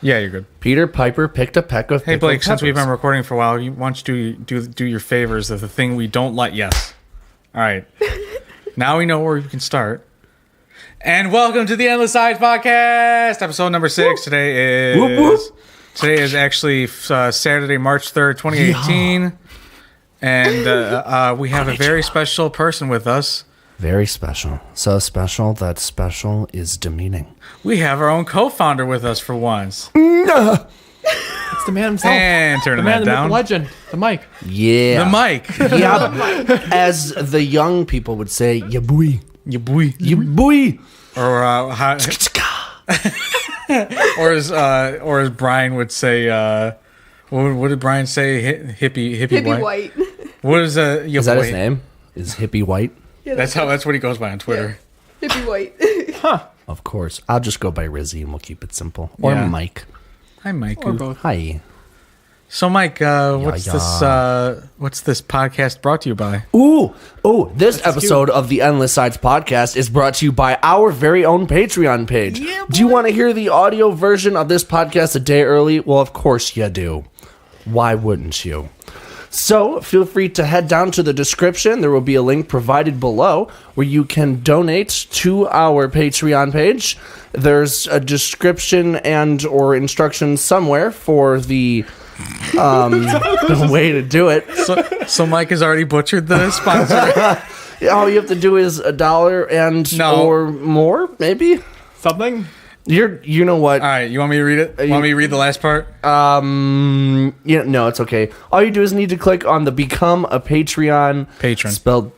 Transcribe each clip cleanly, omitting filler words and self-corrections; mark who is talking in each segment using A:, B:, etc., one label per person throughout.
A: Yeah, you're good.
B: Peter Piper picked a peck of.
A: Hey Blake, since we've been recording for a while, why don't you do your favors of the thing we don't like? Yes. All right. Now we know where we can start. And welcome to the Endless Sides Podcast, episode number 6. Today is actually Saturday, March 3rd, 2018. Yeah. And we have a very special person with us.
B: Very special. So special that special is demeaning.
A: We have our own co-founder with us for once.
C: It's the man himself.
A: And turning that down.
C: The legend. The mic.
B: Yeah.
A: The mic.
B: Yeah. As the young people would say, ya boy.
A: Ya boy.
B: Ya boy.
A: Or or as Brian would say, what did Brian say? Hippie white. What is
B: that his name? Is Hippie White?
A: Yeah, that's what he goes by on Twitter.
D: Yeah. Hippie White.
B: Huh. Of course. I'll just go by Rizzy and we'll keep it simple. Or Mike.
A: Hi, Mike.
C: Or both.
B: Hi.
A: So, Mike, what's this podcast brought to you by?
B: This episode of the Endless Sides Podcast is brought to you by our very own Patreon page. Yeah, do you want to hear the audio version of this podcast a day early? Well, of course you do. Why wouldn't you? So, feel free to head down to the description. There will be a link provided below where you can donate to our Patreon page. There's a description and or instructions somewhere for the way to do it.
A: So Mike has already butchered the sponsor.
B: All you have to do is $1 or more, maybe?
C: Something?
B: You know what?
A: All right, you want me to read it? Want me to read the last part?
B: Yeah, no, it's okay. All you do is need to click on the Become a Patron.
A: Patron.
B: Spelled.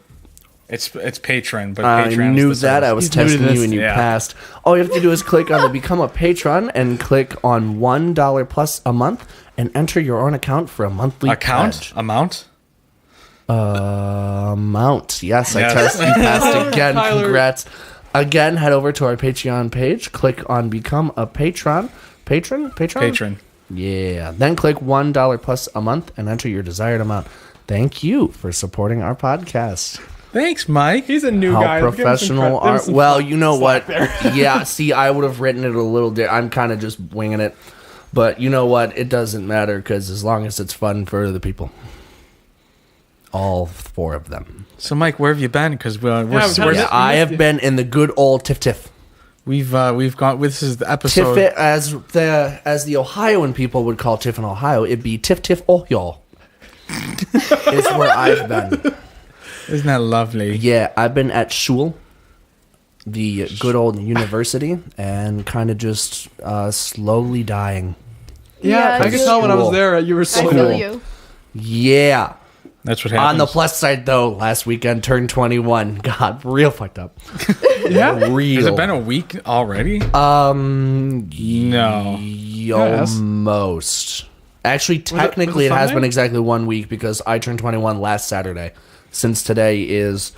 A: It's patron, but
B: Patreon. I knew that. I was testing you and you passed. All you have to do is click on the Become a Patron and click on $1 plus a month and enter your own account for a monthly pledge.
A: Amount.
B: Yes, I tested. You passed again. Tyler. Congrats. Again, head over to our Patreon page. Click on Become a Patron. Patron. Yeah. Then click $1 plus a month and enter your desired amount. Thank you for supporting our podcast.
A: Thanks, Mike.
C: He's a new guy.
B: How professional are... Well, you know what? Yeah, see, I would have written it a little... I'm kind of just winging it. But you know what? It doesn't matter because as long as it's fun for the people. All 4 of them.
A: So, Mike, where have you been? Because
B: I have been in the good old Tiff.
A: We've gone. This is the episode.
B: Tiff, as the Ohioan people would call Tiff in Ohio, it'd be Tiff Ohio. It's where I've been.
A: Isn't that lovely?
B: Yeah, I've been at Shul, the good old university, and kind of just slowly dying.
C: Yeah, I could tell when I was there. You were so
D: cool. You.
B: Yeah.
A: That's what happens.
B: On the plus side, though, last weekend turned 21. God, real fucked up.
C: Yeah?
B: Real.
A: Has it been a week already?
B: No. Almost. Actually, technically, it has been exactly 1 week because I turned 21 last Saturday. Since today is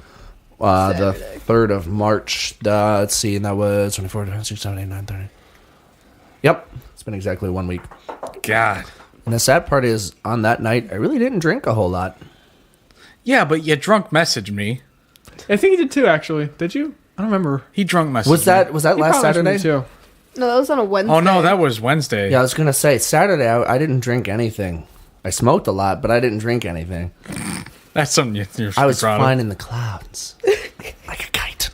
B: the 3rd of March. Let's see, and that was 24, 26, 27, 9, 30. Yep. It's been exactly 1 week.
A: God.
B: And the sad part is, on that night, I really didn't drink a whole lot.
A: Yeah, but you drunk messaged me.
C: I think he did too, actually. Did you? I don't remember.
A: He drunk messaged me.
B: Was that last Saturday?
C: Too.
D: No, that was on a Wednesday.
A: Oh, no, that was Wednesday.
B: Yeah, I was going to say, Saturday, I didn't drink anything. I smoked a lot, but I didn't drink anything.
A: That's something you're
B: I was
A: proud
B: flying
A: of.
B: in the clouds. Like a kite.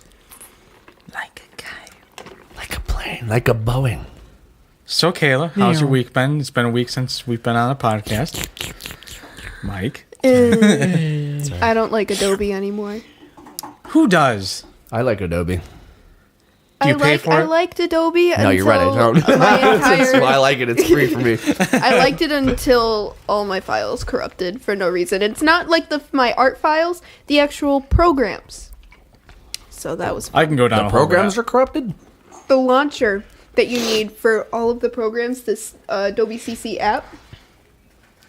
B: Like a kite. Like a plane. Like a Boeing.
A: So, Kayla, how's your week been? It's been a week since we've been on a podcast. Mike?
D: I don't like Adobe anymore.
A: Who does?
B: I like Adobe.
A: Do you pay for it?
D: I liked Adobe
B: No, you're right, I don't. That's why I like it. It's free for me.
D: I liked it until all my files corrupted for no reason. It's not like my art files, the actual programs. So that was fun.
A: I can go down
B: The programs are corrupted?
D: The launcher that you need for all of the programs, this Adobe CC app,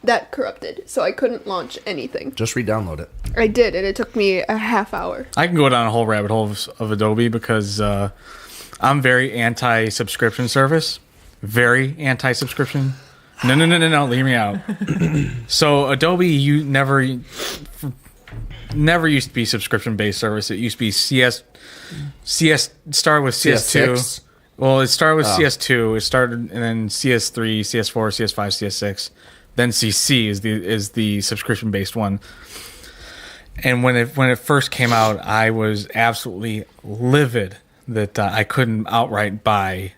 D: that corrupted. So I couldn't launch anything.
B: Just re-download it.
D: I did, and it took me a half hour.
A: I can go down a whole rabbit hole of Adobe because I'm very anti-subscription service. Very anti-subscription. No, leave me out. So Adobe, you never used to be subscription-based service. It used to be CS started with CS2. Well, it started with CS2. It started and then CS3, CS4, CS5, CS6. Then CC is the subscription based one. And when it first came out, I was absolutely livid that I couldn't outright buy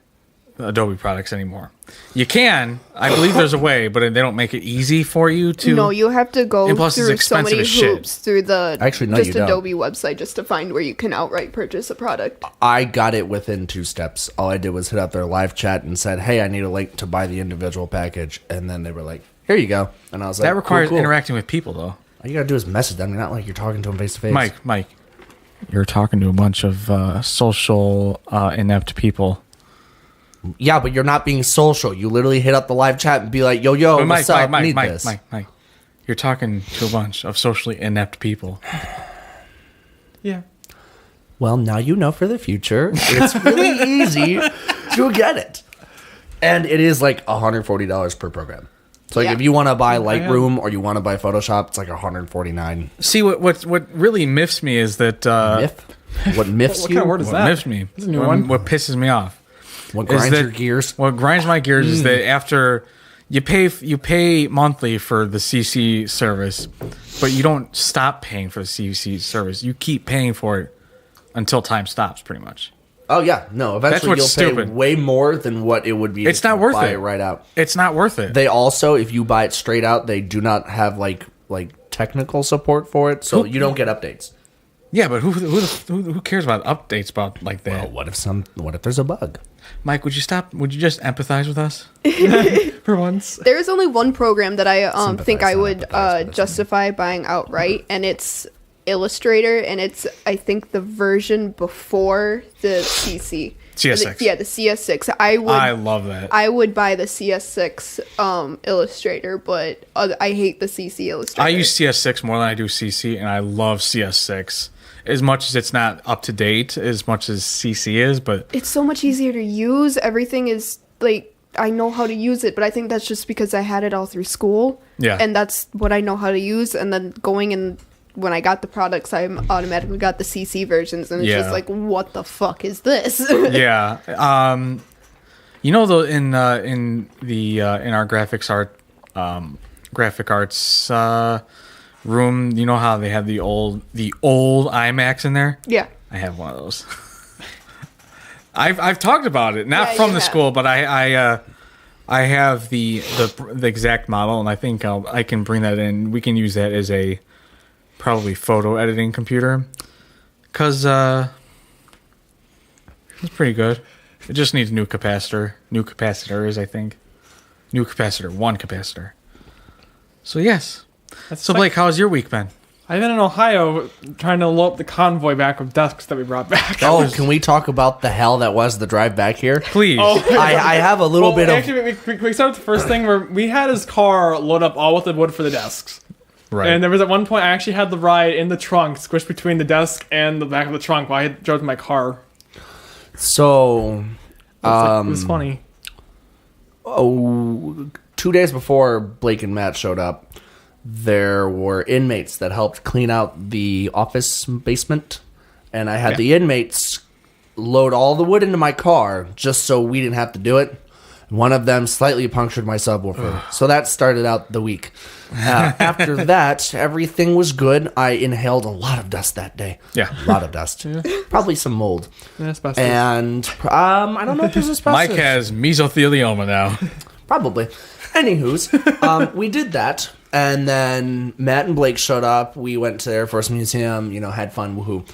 A: Adobe products anymore. You can, I believe there's a way, but they don't make it easy for you to.
D: No, you have to go
A: plus it's
D: through so
A: expensive
D: many
A: as shit.
D: hoops through the
B: Actually, no, you don't.
D: Adobe website just to find where you can outright purchase a product.
B: I got it within 2 steps. All I did was hit up their live chat and said, "Hey, I need a link to buy the individual package," and then they were like, "Here you go." And I was like,
A: That requires
B: cool.
A: interacting with people, though.
B: All you gotta do is message them. Not like you're talking to them face to face.
A: Mike, you're talking to a bunch of social inept people.
B: Yeah, but you're not being social. You literally hit up the live chat and be like, "Yo,
A: But
B: what's up? I need this."
A: Mike, you're talking to a bunch of socially inept people.
C: Yeah.
B: Well, now you know for the future. It's really easy to get it. And it is like $140 per program. So like if you want to buy Lightroom or you want to buy Photoshop, it's like $149.
A: See, what really miffs me is that...
B: Miff? What miffs
C: What
B: you?
C: kind of word is
A: What
C: that?
A: miffs me,
C: This is a new one.
A: what pisses me off,
B: What
A: is
B: grinds
A: that-
B: your gears?
A: What grinds my gears is that after you pay monthly for the CC service, but you don't stop paying for the CC service. You keep paying for it until time stops, pretty much.
B: Oh, yeah. No, eventually you'll
A: what's
B: pay
A: stupid.
B: way more than what it would be
A: It's
B: if you
A: not worth
B: buy
A: it.
B: right out.
A: It's not worth it.
B: They also, if you buy it straight out, they do not have like technical support for it, so you don't get updates.
A: Yeah, but who cares about updates about like that?
B: Well, what if there's a bug?
A: Mike, would you stop? Would you just empathize with us?
C: For once.
D: There is only one program that I think I
B: Sympathize, not
D: would
B: empathize, but it's
D: justify buying outright, and it's Illustrator, and it's I think the version before the CC.
A: CS6.
D: Yeah, the CS6.
A: I love that.
D: I would buy the CS6 Illustrator, but I hate the CC Illustrator.
A: I use CS6 more than I do CC, and I love CS6 as much as it's not up to date as much as CC is. But
D: It's so much easier to use. Everything is like I know how to use it, but I think that's just because I had it all through school.
A: Yeah.
D: And that's what I know how to use. And then going in when I got the products, I automatically got the CC versions, and it's
A: Yeah.
D: just like, what the fuck is this?
A: yeah, you know, though, in our graphic arts room, you know how they had the old iMacs in there?
D: Yeah.
A: I have one of those. I've talked about it, not
D: Yeah,
A: from
D: you
A: the
D: have.
A: school, but I have the exact model, and I think I can bring that in. We can use that as a probably photo editing computer, because it's pretty good. It just needs new capacitors, I think. One capacitor. So yes. So Blake, how's your week been?
C: I've been in Ohio trying to load up the convoy back of desks that we brought back.
B: Oh, can we talk about the hell that was the drive back here?
A: Please.
C: Oh,
B: I have a little bit of...
C: Actually, we start with the first thing where we had his car load up all with the wood for the desks.
A: Right.
C: And there was at one point I actually had the ride in the trunk, squished between the desk and the back of the trunk while I drove my car.
B: So...
C: It was funny.
B: 2 days before Blake and Matt showed up, there were inmates that helped clean out the office basement, and I had the inmates load all the wood into my car just so we didn't have to do it. One of them slightly punctured my subwoofer, so that started out the week. After that, everything was good. I inhaled a lot of dust that day.
A: Yeah.
B: A lot of dust. Probably some mold.
C: Yeah, asbestos.
B: And I don't know if there's asbestos.
A: Mike has mesothelioma now.
B: Probably. Anywho's, we did that, and then Matt and Blake showed up. We went to the Air Force Museum, had fun, woohoo.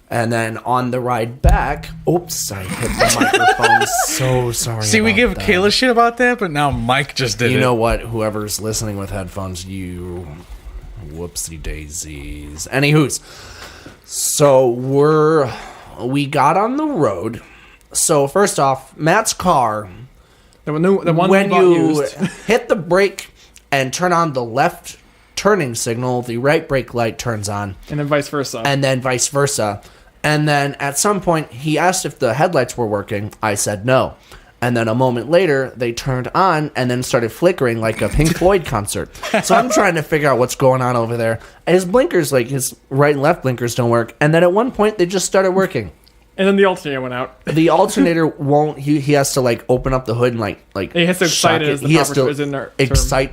B: And then on the ride back, oops, I hit the microphone. So sorry.
A: See, we
B: about
A: give
B: that.
A: Kayla shit about that, but now Mike just did it.
B: You know what? Whoever's listening with headphones, you whoopsie daisies. Anywho's, so we got on the road. So first off, Matt's car.
C: The one
B: When
C: we bought
B: you
C: used.
B: hit the brake and turn on the left turning signal, the right brake light turns on,
C: And then vice versa.
B: and then vice versa. And then at some point, he asked if the headlights were working. I said no. And then a moment later, they turned on and then started flickering like a Pink Floyd concert. So I'm trying to figure out what's going on over there. And his blinkers, like his right and left blinkers, don't work. And then at one point, they just started working.
C: And then the alternator went out.
B: The alternator won't. He has to like open up the hood and like
C: He has to excite
B: shock
C: it as the
B: He has
C: proper
B: to
C: is in there.
B: excite.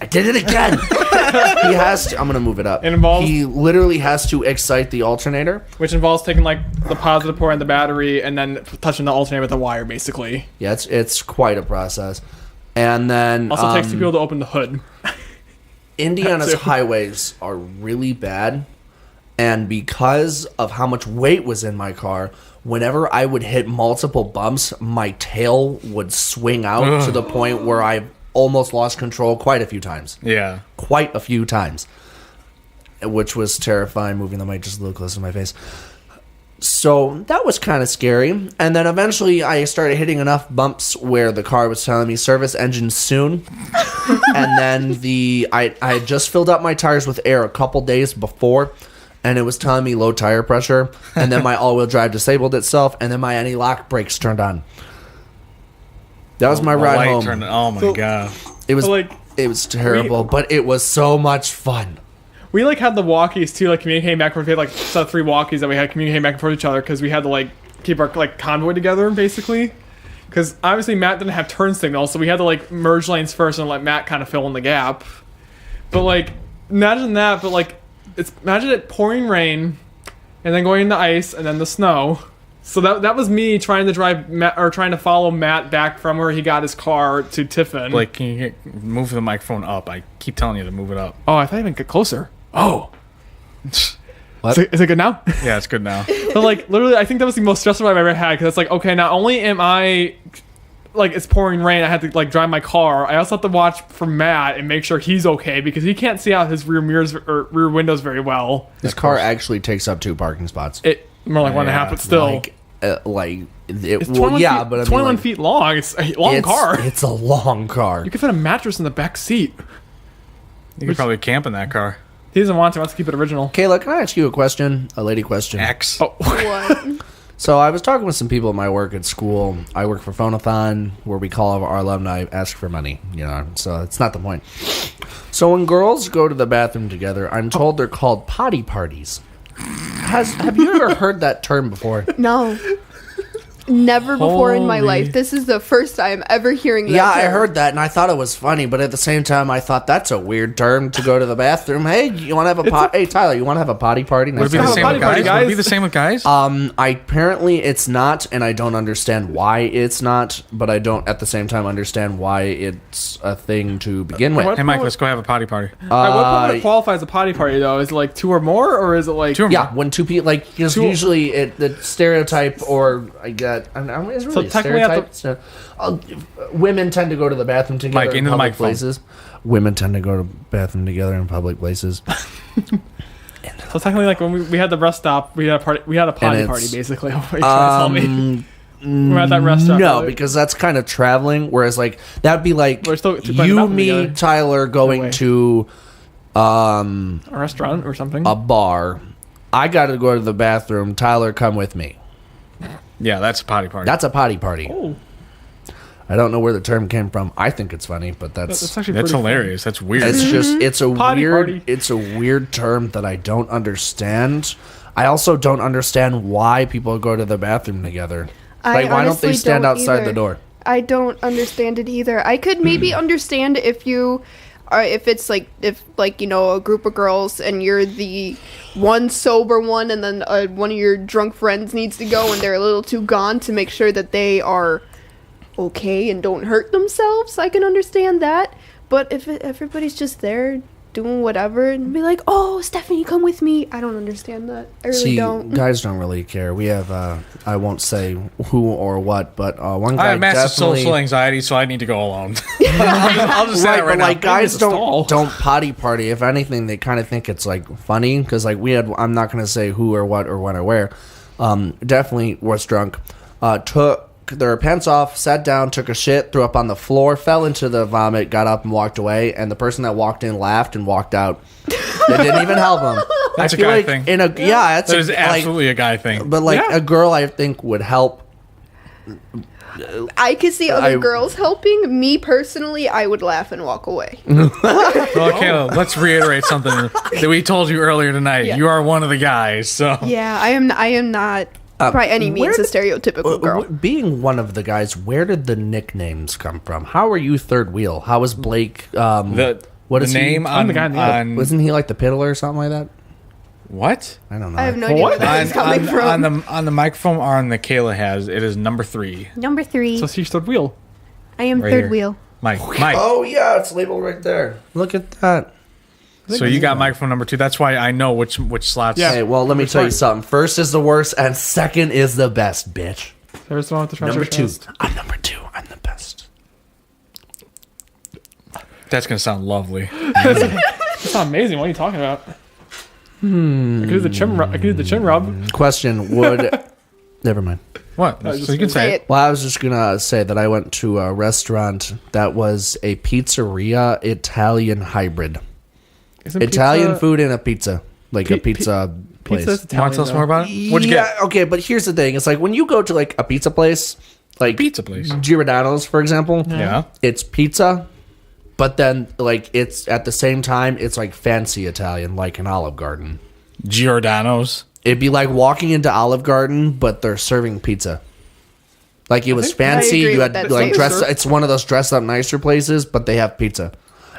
B: I did it again. He has to. I'm gonna move it up.
C: It involves-
B: He literally has to excite the alternator.
C: Which involves taking like the positive port and the battery and then touching the alternator with a wire, basically.
B: Yeah, it's quite a process. And then
C: Also takes 2 people to open the hood.
B: Indiana's
C: Too.
B: highways are really bad, and because of how much weight was in my car, whenever I would hit multiple bumps, my tail would swing out to the point where I almost lost control quite a few times.
A: Yeah.
B: Quite a few times. Which was terrifying, moving the mic just a little closer to my face. So that was kind of scary. And then eventually I started hitting enough bumps where the car was telling me service engine soon. And then I had just filled up my tires with air a couple days before, and it was telling me low tire pressure. And then my all-wheel drive disabled itself, and then my anti-lock brakes turned on. That was my ride
A: Light
B: home.
A: oh my god.
B: It was
C: like,
B: it was terrible, but it was so much fun.
C: we like had the walkies too, like communicating back and forth. We had like set of 3 walkies that we had communicating back and forth with each other because we had to like keep our like convoy together, basically. Because obviously Matt didn't have turn signals, so we had to like merge lanes first and let Matt kind of fill in the gap. But like, imagine that. But like, imagine it pouring rain, and then going into ice, and then the snow. So that was me trying to drive Matt, or trying to follow Matt back from where he got his car to Tiffin.
A: Blake, can you move the microphone up? I keep telling you to move it up.
C: Oh, I thought even get closer. Oh,
B: What?
C: is it good now?
A: Yeah, it's good now.
C: But like, literally, I think that was the most stressful I've ever had because it's like, okay, not only am I like it's pouring rain, I had to like drive my car. I also have to watch for Matt and make sure he's okay because he can't see out his rear mirrors or rear windows very well.
B: This car actually takes up 2 parking spots.
C: It more like 1.5,
A: Yeah,
C: but still,
B: It's
C: it's 21
B: yeah,
C: feet,
B: but I mean,
C: 21
B: like,
C: feet long. It's a long car.
B: It's a long car.
C: You could fit a mattress in the back seat.
A: You could probably camp in that car.
C: He doesn't want to. He wants to keep it original.
B: Kayla, can I ask you a question? A lady question.
A: X.
C: Oh,
D: What?
B: So I was talking with some people at my work at school. I work for Phonathon, where we call our alumni ask for money. You know, so it's not the point. So when girls go to the bathroom together, I'm told they're called potty parties. Have you ever heard that term before?
D: No. Never before in my
A: Holy-
D: life. This is the first time ever hearing that.
B: Yeah, I
D: term.
B: heard that, and I thought it was funny, but at the same time, I thought that's a weird term to go to the bathroom. Hey, you want to have a pot? Hey, Tyler, you want to have a potty party?
A: Would it be
C: Have
A: the
C: a
A: same
C: potty
A: with
C: party,
A: guys? Would it be
C: guys.
A: the same with guys?
B: Apparently it's not, and I don't understand why it's not, but I don't at the same time understand why it's a thing to begin with.
C: What?
A: Hey, Mike, let's go have a potty party.
C: what part would it qualify as a potty party though? Is it like 2 or more, or is it like
A: 2 or more.
B: Yeah, when 2 people, like, because usually the stereotype, or I get, I don't know, it's really a
C: technically at
B: stereotype. Women tend to go to the bathroom together
A: Mike,
B: in
A: into the
B: public
A: microphone.
B: places. Women tend to go to bathroom together in public places.
C: So technically, like when we had the rest stop, we had a party. We had a potty
B: it's,
C: party, basically. What are you trying to tell me? We're at that rest stop.
B: No,
C: right?
B: because that's kind of traveling. Whereas, like, that'd be like
C: We're still playing the
B: you,
C: bathroom
B: me,
C: together.
B: Tyler going
C: way.
B: to
C: A restaurant or something.
B: a bar. I got to go to the bathroom. Tyler, come with me.
A: Yeah, that's a potty party.
B: That's a potty party.
C: Oh,
B: I don't know where the term came from. I think it's funny, but
C: that's
B: that's
C: actually
A: That's
C: pretty
A: hilarious. That's weird.
B: it's just it's a
C: Potty
B: weird
C: party.
B: it's a weird term that I don't understand. I also don't understand why people go to the bathroom together.
D: I
B: Like, why don't they
D: honestly
B: stand
D: don't
B: outside
D: either.
B: the door?
D: I don't understand it either. I could maybe understand if you are, if it's like, if like, you know, a group of girls and you're the one sober one and then one of your drunk friends needs to go and they're a little too gone to make sure that they are okay and don't hurt themselves. I can understand that. But if everybody's just there doing whatever and be like, oh, Stephanie, come with me. I don't understand that. I really
B: See,
D: don't.
B: guys don't really care. We have I won't say who or what, but one guy
A: I have massive
B: definitely
A: social anxiety, so I need to go alone. I'll just say
B: right,
A: that right
B: but
A: now.
B: like guys
C: Maybe the stall.
B: don't potty party. If anything, they kind of think it's like funny because like we had. I'm not gonna say who or what or when or where. Definitely was drunk. Took their pants off, sat down, took a shit, threw up on the floor, fell into the vomit, got up and walked away. And the person that walked in laughed and walked out. They didn't even help him.
A: That's
B: I
A: a
B: feel
A: guy
B: like
A: thing.
B: In a that's
A: That is
B: like,
A: absolutely a guy thing.
B: but like
C: Yeah.
B: a girl, I think would help.
D: I could see other
B: I-
D: girls helping. Me personally, I would laugh and walk away.
A: Well, Kayla, let's reiterate something that we told you earlier tonight.
D: Yeah.
A: You are one of the guys, so
D: Yeah, I am. I am not by any means a stereotypical girl.
B: Being one of the guys, where did the nicknames come from? How are you third wheel? How was Blake? What is
A: the name
C: I'm the guy in the
A: on
B: Wasn't he like the piddler or something like that?
A: what?
B: I don't know.
D: I have no idea where that is coming from.
A: On the microphone or on the Kayla has, it is number 3.
E: Number 3.
C: So she's third wheel.
E: I am
A: Right
E: third
A: here.
E: wheel.
A: Mike.
B: Oh yeah, it's labeled right there. Look at that.
A: So you got microphone number 2. That's why I know which slots.
C: Yeah.
B: Hey, well, let me tell you something. First is the worst, and second is the best, bitch.
C: There's the one with the treasure
B: Number 2.
C: chest.
B: I'm number 2. I'm the best.
A: That's gonna sound lovely.
C: That's not amazing. What are you talking about? I could do the chin rub.
B: Question: would never mind.
A: What?
C: just
A: So you can say it.
B: Well, I was just gonna say that I went to a restaurant that was a pizzeria Italian hybrid.
C: Isn't
B: Italian
C: pizza-
B: food and a pizza, like a
C: Pi-
B: pizza place.
C: Pizza's
A: You want to tell us
C: Italian,
A: more about it? What'd you get?
B: Okay, but here's the thing: it's like when you go to like a pizza place, like
A: Pizza place.
B: Giordano's, for example.
A: Yeah.
B: It's pizza, but then like it's at the same time it's like fancy Italian, like an Olive Garden.
A: Giordano's.
B: It'd be like walking into Olive Garden, but they're serving pizza. Like it was fancy.
D: agree
B: You
D: with
B: had
D: that
B: like
D: statement.
B: dress. It's one of those dress up nicer places, but they have pizza.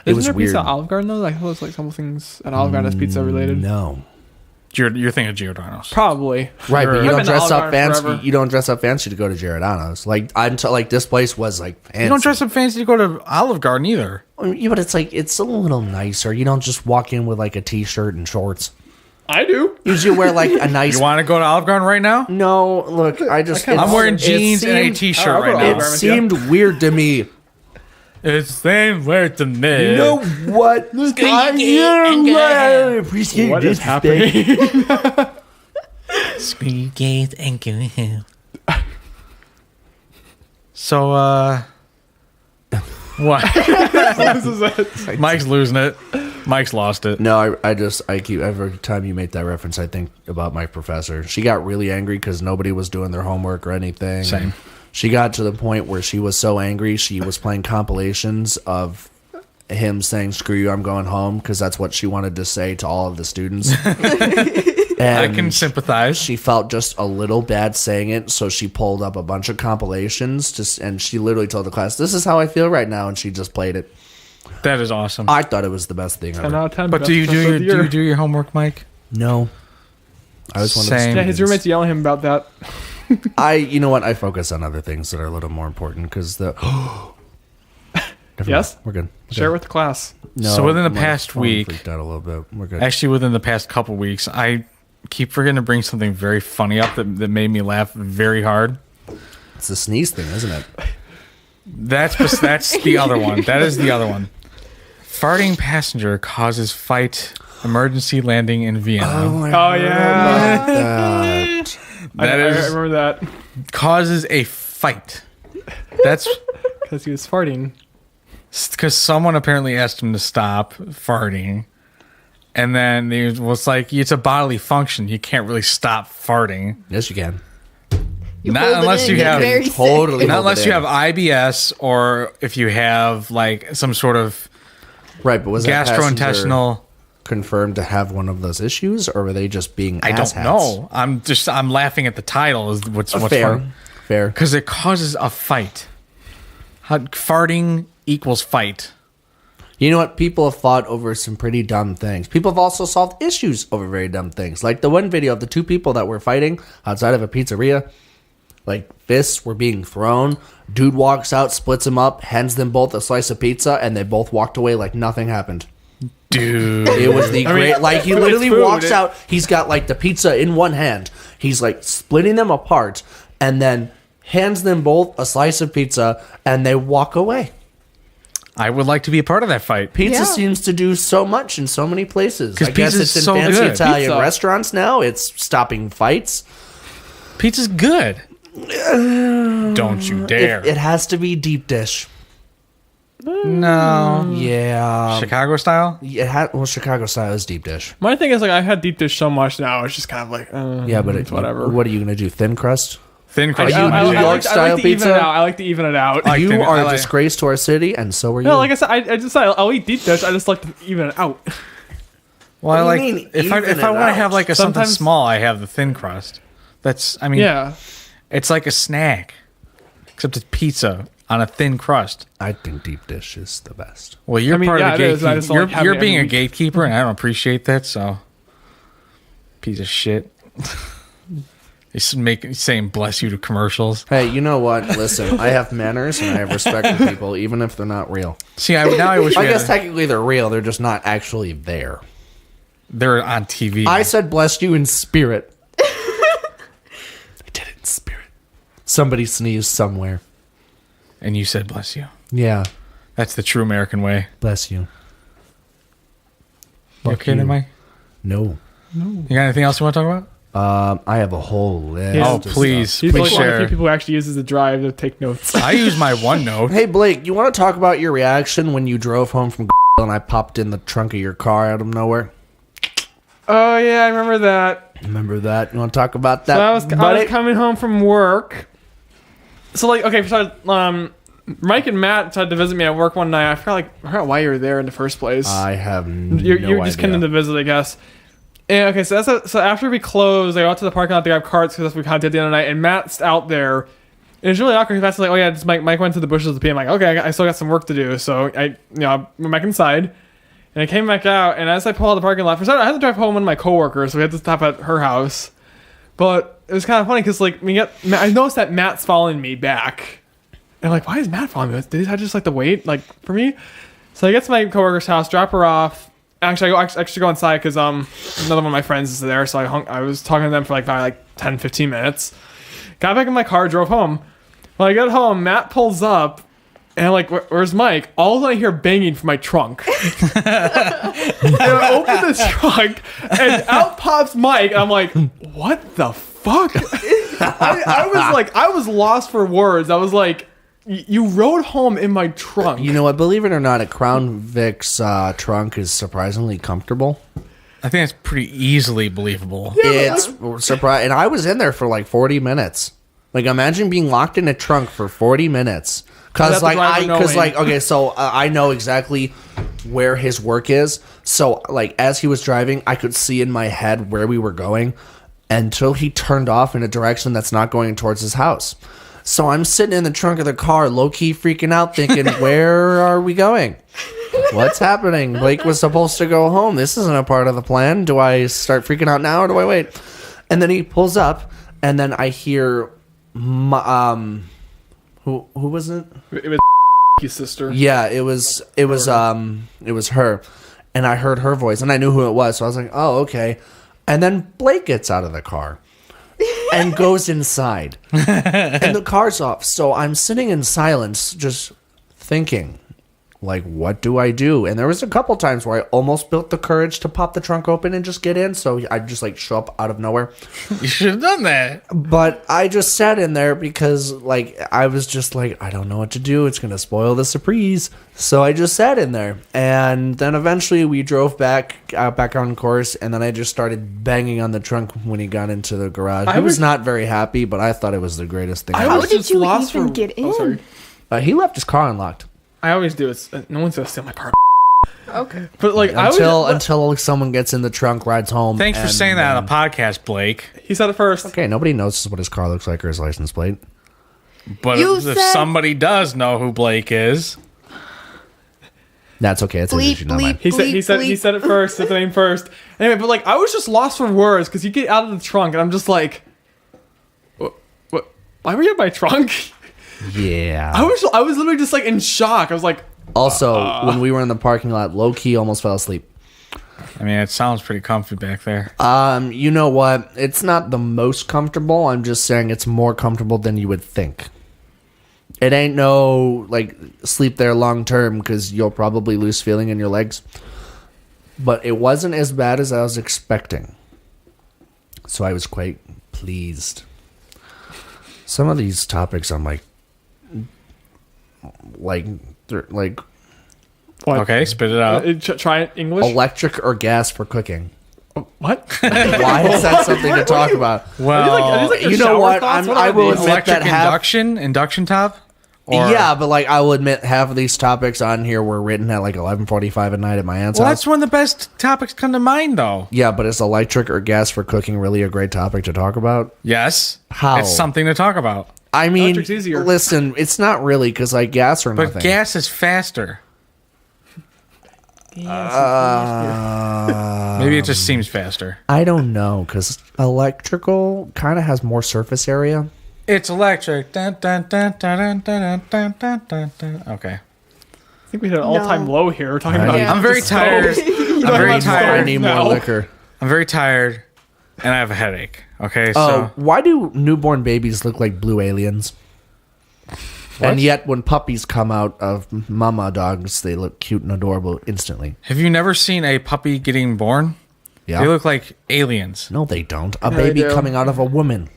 B: It
C: Isn't
B: was
C: there
B: weird.
C: pizza at Olive Garden though? Like there's like some things at Olive Garden that's pizza related.
B: No,
A: You're thinking of Giordano's.
C: Probably.
B: right? But you
C: I've
B: don't
C: been to
B: dress
C: Olive
B: up
C: Garden
B: fancy.
C: forever.
B: You don't dress up fancy to go to Giordano's. Like like this place was like fancy.
A: You don't dress up fancy to go to Olive Garden either.
B: Yeah, but it's like it's a little nicer. You don't just walk in with like a t-shirt and shorts.
C: I do.
B: Usually wear like a nice.
A: You want to go to Olive Garden right now?
B: No, look, I just.
A: I'm wearing
B: it
A: jeans and a
B: seemed-
A: t-shirt
C: I'll go
A: right
C: to Olive
A: now.
C: Garden.
B: It seemed weird to me.
A: It's same weird to me.
B: You know what? I appreciate
C: What is
B: this
C: happening?
A: So, what?
C: This is it.
A: Mike's losing it. Mike's lost it.
B: No, I keep every time you make that reference, I think about my professor. She got really angry because nobody was doing their homework or anything.
A: Same.
B: She got to the point where she was so angry, she was playing compilations of him saying, "Screw you, I'm going home," because that's what she wanted to say to all of the students.
A: I
B: And
A: can sympathize.
B: she felt just a little bad saying it, so she pulled up a bunch of compilations, and she literally told the class, "This is how I feel right now," and she just played it.
A: That is awesome.
B: I thought it was the best thing
C: 10
B: ever.
C: out of 10.
A: But
C: best
A: do you
C: professor of the year.
A: do your homework, Mike?
B: No, I was one of the
A: Same.
C: Yeah, his roommate's yelling at him about that.
B: you know what? I focus on other things that are a little more important because the. Never
C: Yes?
B: mind. We're good.
C: Share it with the class.
B: No,
A: So within the
B: my
A: past
B: phone
A: week-
B: freaked out a little bit. We're good.
A: Actually, within the past couple weeks, I keep forgetting to bring something very funny up that made me laugh very hard.
B: It's a sneeze thing, isn't it?
A: That's the other one. That is the other one. Farting passenger causes fight emergency landing in Vienna.
C: Oh, yeah.
B: That-
A: That
C: I
A: is
C: remember that.
A: causes a fight. That's
C: Because he was farting.
A: because someone apparently asked him to stop farting, and then he was like, "It's a bodily function. You can't really stop farting,
B: yes, you can.
D: You
A: Not
D: hold it
A: unless
D: in,
A: you
D: get
A: have
D: very sick.
B: totally-
A: not
B: hold
A: unless
B: it
A: you
B: in.
A: have IBS or if you have like some sort of
B: Right, but was that passenger
A: gastrointestinal."
B: confirmed to have one of those issues, or were they just being?
A: I don't
B: asshats?
A: know. I'm laughing at the title. Is what's
B: Fair,
A: funny
B: fair.
A: because it causes a fight. Farting equals fight.
B: You know what? People have fought over some pretty dumb things. People have also solved issues over very dumb things. Like the one video of the two people that were fighting outside of a pizzeria. Like fists were being thrown. Dude walks out, splits them up, hands them both a slice of pizza, and they both walked away like nothing happened.
A: Dude.
B: It was the great. Like he
C: it's
B: literally
C: food,
B: walks out. He's got like the pizza in one hand. He's like splitting them apart, and then hands them both a slice of pizza, and they walk away.
A: I would like to be a part of that fight.
B: Pizza
D: Yeah.
B: seems to do so much in so many places.
A: 'Cause
B: I guess
A: pizza's
B: it's in
A: so
B: fancy
A: good.
B: Italian
C: Pizza.
B: restaurants now. It's stopping fights.
A: Pizza's good. Don't you dare.
B: It has to be deep dish.
A: No.
B: Yeah.
A: Chicago style?
B: Well, Chicago style is deep dish.
C: My thing is, like, I've had deep dish so much now, it's just kind of like,
B: Yeah, but
C: it's whatever.
B: What are you gonna do? Thin crust?
A: Thin crust.
B: Are you
C: I
B: New
C: like-
B: York
C: I like
B: style
C: to even
B: pizza?
C: it out. I like to even it out.
A: like
B: You
A: thin-
B: are
A: I
B: a
A: like-
B: disgrace to our city, and so are you.
C: No, like I said, I'll eat deep dish. I just like to even it out.
A: Well, I
B: What
A: like
B: do you mean,
A: if I
B: even
A: want to
B: it
A: have
B: out?
A: like something
C: Sometimes-
A: small, I have the thin crust.
C: Yeah.
A: It's like a snack, except it's pizza on a thin crust.
B: I think deep dish is the best.
A: Well, you're part of the
C: it is. I just
A: gatekeeper.
C: don't like having
A: You're
C: it
A: being a
C: every week.
A: gatekeeper, and I don't appreciate that. So, piece of shit. He's saying "bless you" to commercials.
B: Hey, you know what? Listen, I have manners and I have respect for people, even if they're not real.
A: See, now I wish
B: I
A: we
B: guess
A: had
B: technically they're real. They're just not actually there.
A: they're on TV.
B: I said bless you in spirit. I did it in spirit. Somebody sneezed somewhere.
A: and you said "bless you."
B: Yeah,
A: That's the true American way.
B: bless you.
A: You okay there, Mike?
B: No.
A: You got anything else you want to talk about?
B: I have a whole list.
C: Yeah.
A: Oh,
B: of
A: please,
B: stuff.
C: He's
A: please
C: like one of the few
A: share.
C: people who actually uses the drive to take notes.
A: I use my OneNote.
B: Hey, Blake, you want to talk about your reaction when you drove home from and I popped in the trunk of your car out of nowhere?
C: Oh yeah, I remember that.
B: Remember that? You want to talk about that?
C: So I was
B: buddy?
C: coming home from work. So like, okay, so Mike and Matt decided to visit me at work one night. I forgot why you were there in the first place.
B: I have no
C: you just
B: idea.
C: came to visit, I guess. And okay, so so after we closed, I go out to the parking lot to grab carts because that's what we kind of did at the end of the night. And Matt's out there. And it's really awkward. Matt's like, "Oh yeah, just Mike went to the bushes to pee." I'm like, "Okay, I still got some work to do." So I went back inside, and I came back out. And as I pull out of the parking lot, for some reason, I had to drive home with my coworker, so we had to stop at her house. But it was kind of funny because like I noticed that Matt's following me back, and I'm like, "Why is Matt following me? Did I just like to wait like for me?" So I get to my coworker's house, drop her off. Actually, I go inside because another one of my friends is there, so I was talking to them for probably 10, 15 minutes. Got back in my car, drove home. When I got home, Matt pulls up, and I'm like, "Where's Mike?" All of a sudden I hear banging from my trunk. And I open this trunk, and out pops Mike, and I'm like, "What the fuck?" I was lost for words. I was like, "You rode home in my trunk."
B: You know what? Believe it or not, a Crown Vic's trunk is surprisingly comfortable.
A: I think that's pretty easily believable.
B: It's surprising. And I was in there for 40 minutes. Like, imagine being locked in a trunk for 40 minutes. Because, okay, so I know exactly where his work is. So, as he was driving, I could see in my head where we were going until he turned off in a direction that's not going towards his house. So I'm sitting in the trunk of the car, low-key freaking out, thinking, where are we going? What's happening? Blake was supposed to go home. This isn't a part of the plan. Do I start freaking out now or do I wait? And then he pulls up, and then I hear, who was it?
C: It was his sister.
B: Yeah, it was her. And I heard her voice, and I knew who it was. So I was like, oh, okay. And then Blake gets out of the car and goes inside. And the car's off. So I'm sitting in silence, just thinking, what do I do? And there was a couple times where I almost built the courage to pop the trunk open and just get in. So I just show up out of nowhere.
A: You should have done that.
B: But I just sat in there because I was just I don't know what to do. It's going to spoil the surprise. So I just sat in there. And then eventually we drove back on course. And then I just started banging on the trunk when he got into the garage. He was not very happy, but I thought it was the greatest thing.
D: How
C: was
D: did
C: just
D: you
C: lost
D: even
C: for-
D: get in?
C: Oh, sorry.
B: He left his car unlocked.
C: I always do. It's no one's gonna steal my car.
D: Okay.
C: But
B: Until someone gets in the trunk, rides home.
A: Thanks for
B: and
A: saying that on
B: then-
A: a podcast, Blake.
C: he said it first.
B: Okay, nobody knows what his car looks like or his license plate.
A: But
D: You
A: if
D: said-
A: somebody does know who Blake is,
B: That's okay. It's his
D: Bleep,
B: issue, not mine.
D: bleep.
C: He said it first. Said the name first. Anyway, but I was just lost for words because you get out of the trunk and I'm just like, what? Why were you in my trunk?
B: Yeah.
C: I was literally just in shock. I was like,
B: Also, when we were in the parking lot, low-key almost fell asleep.
A: I mean, it sounds pretty comfy back there.
B: You know what? It's not the most comfortable. I'm just saying it's more comfortable than you would think. It ain't no, sleep there long term because you'll probably lose feeling in your legs. But it wasn't as bad as I was expecting. So I was quite pleased. Some of these topics I'm they're
C: what?
A: Okay, spit it out.
C: Try it English.
B: electric or gas for cooking.
C: What?
B: Why is that something to talk about?
A: Well,
C: Are these your
B: you know
C: shower
B: what?
C: thoughts?
B: I
C: are
B: will
C: these?
B: admit
A: electric
B: that half-
A: induction top, Or,
B: Yeah, but like I will admit, half of these topics on here were written at like 11:45 at night at my aunt's
A: Well,
B: house.
A: that's when the best topics come to mind, though.
B: Yeah, but is electric or gas for cooking really a great topic to talk about?
A: Yes.
B: How?
A: It's something to talk about.
B: I mean,
C: Electric's easier.
B: listen, it's not really because like gas or
A: But
B: nothing.
A: gas is faster. Maybe it just seems faster.
B: I don't know because electrical kind of has more surface area.
A: It's electric. Dun, dun, dun, dun, dun, dun, dun, dun, dun. Okay.
C: I think we hit an all-time low here. We're talking
B: Right.
C: about.
D: Yeah.
A: I'm very tired. I'm very
C: about
B: I
A: tired.
B: need
C: No.
B: more liquor.
A: I'm very tired, and I have a headache. Okay,
B: Oh,
A: so
B: why do newborn babies look like blue aliens? And yet, when puppies come out of mama dogs, they look cute and adorable instantly.
A: have you never seen a puppy getting born?
B: Yeah.
A: They look like aliens.
B: No, they don't. A
C: they
B: baby
C: do.
B: coming out of a woman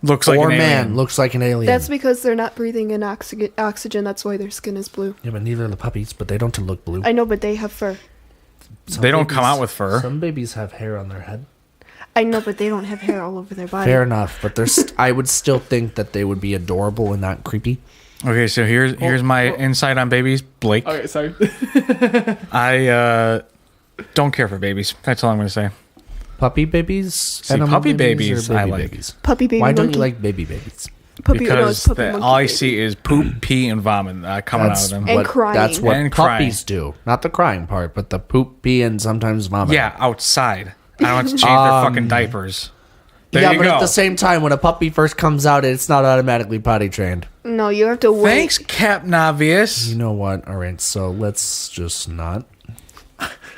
A: Looks like
B: or
A: an
B: man
A: alien.
B: looks like an alien.
D: That's because they're not breathing in oxygen. That's why their skin is blue.
B: Yeah, but neither are the puppies, but they don't look blue.
D: I know, but they have fur.
B: Some
A: They don't come out with fur.
B: Some babies have hair on their head.
D: I know, but they don't have hair all over their body.
B: Fair enough, but there's. I would still think that they would be adorable and not creepy.
A: Okay, so here's my insight on babies, Blake.
C: Okay, sorry.
A: I don't care for babies. That's all I'm going to say.
B: Puppy babies?
A: See,
B: Animal
A: puppy
B: or
A: babies I like.
B: babies?
D: Puppy baby
B: Why don't
D: monkey.
B: you like baby babies?
D: puppy?
A: Because
D: No, it's puppy monkey
A: all I
D: baby.
A: see is poop, pee, and vomit coming out of them.
D: And crying.
B: That's what
A: And crying.
B: puppies do. Not the crying part, but the poop, pee, and sometimes vomit.
A: Yeah, outside. I don't have to change their fucking diapers. There
B: yeah,
A: you
B: but
A: go.
B: at the same time, when a puppy first comes out, it's not automatically potty trained.
D: No, you have to wait.
A: Thanks, Captain Obvious.
B: You know what? All right, so let's just not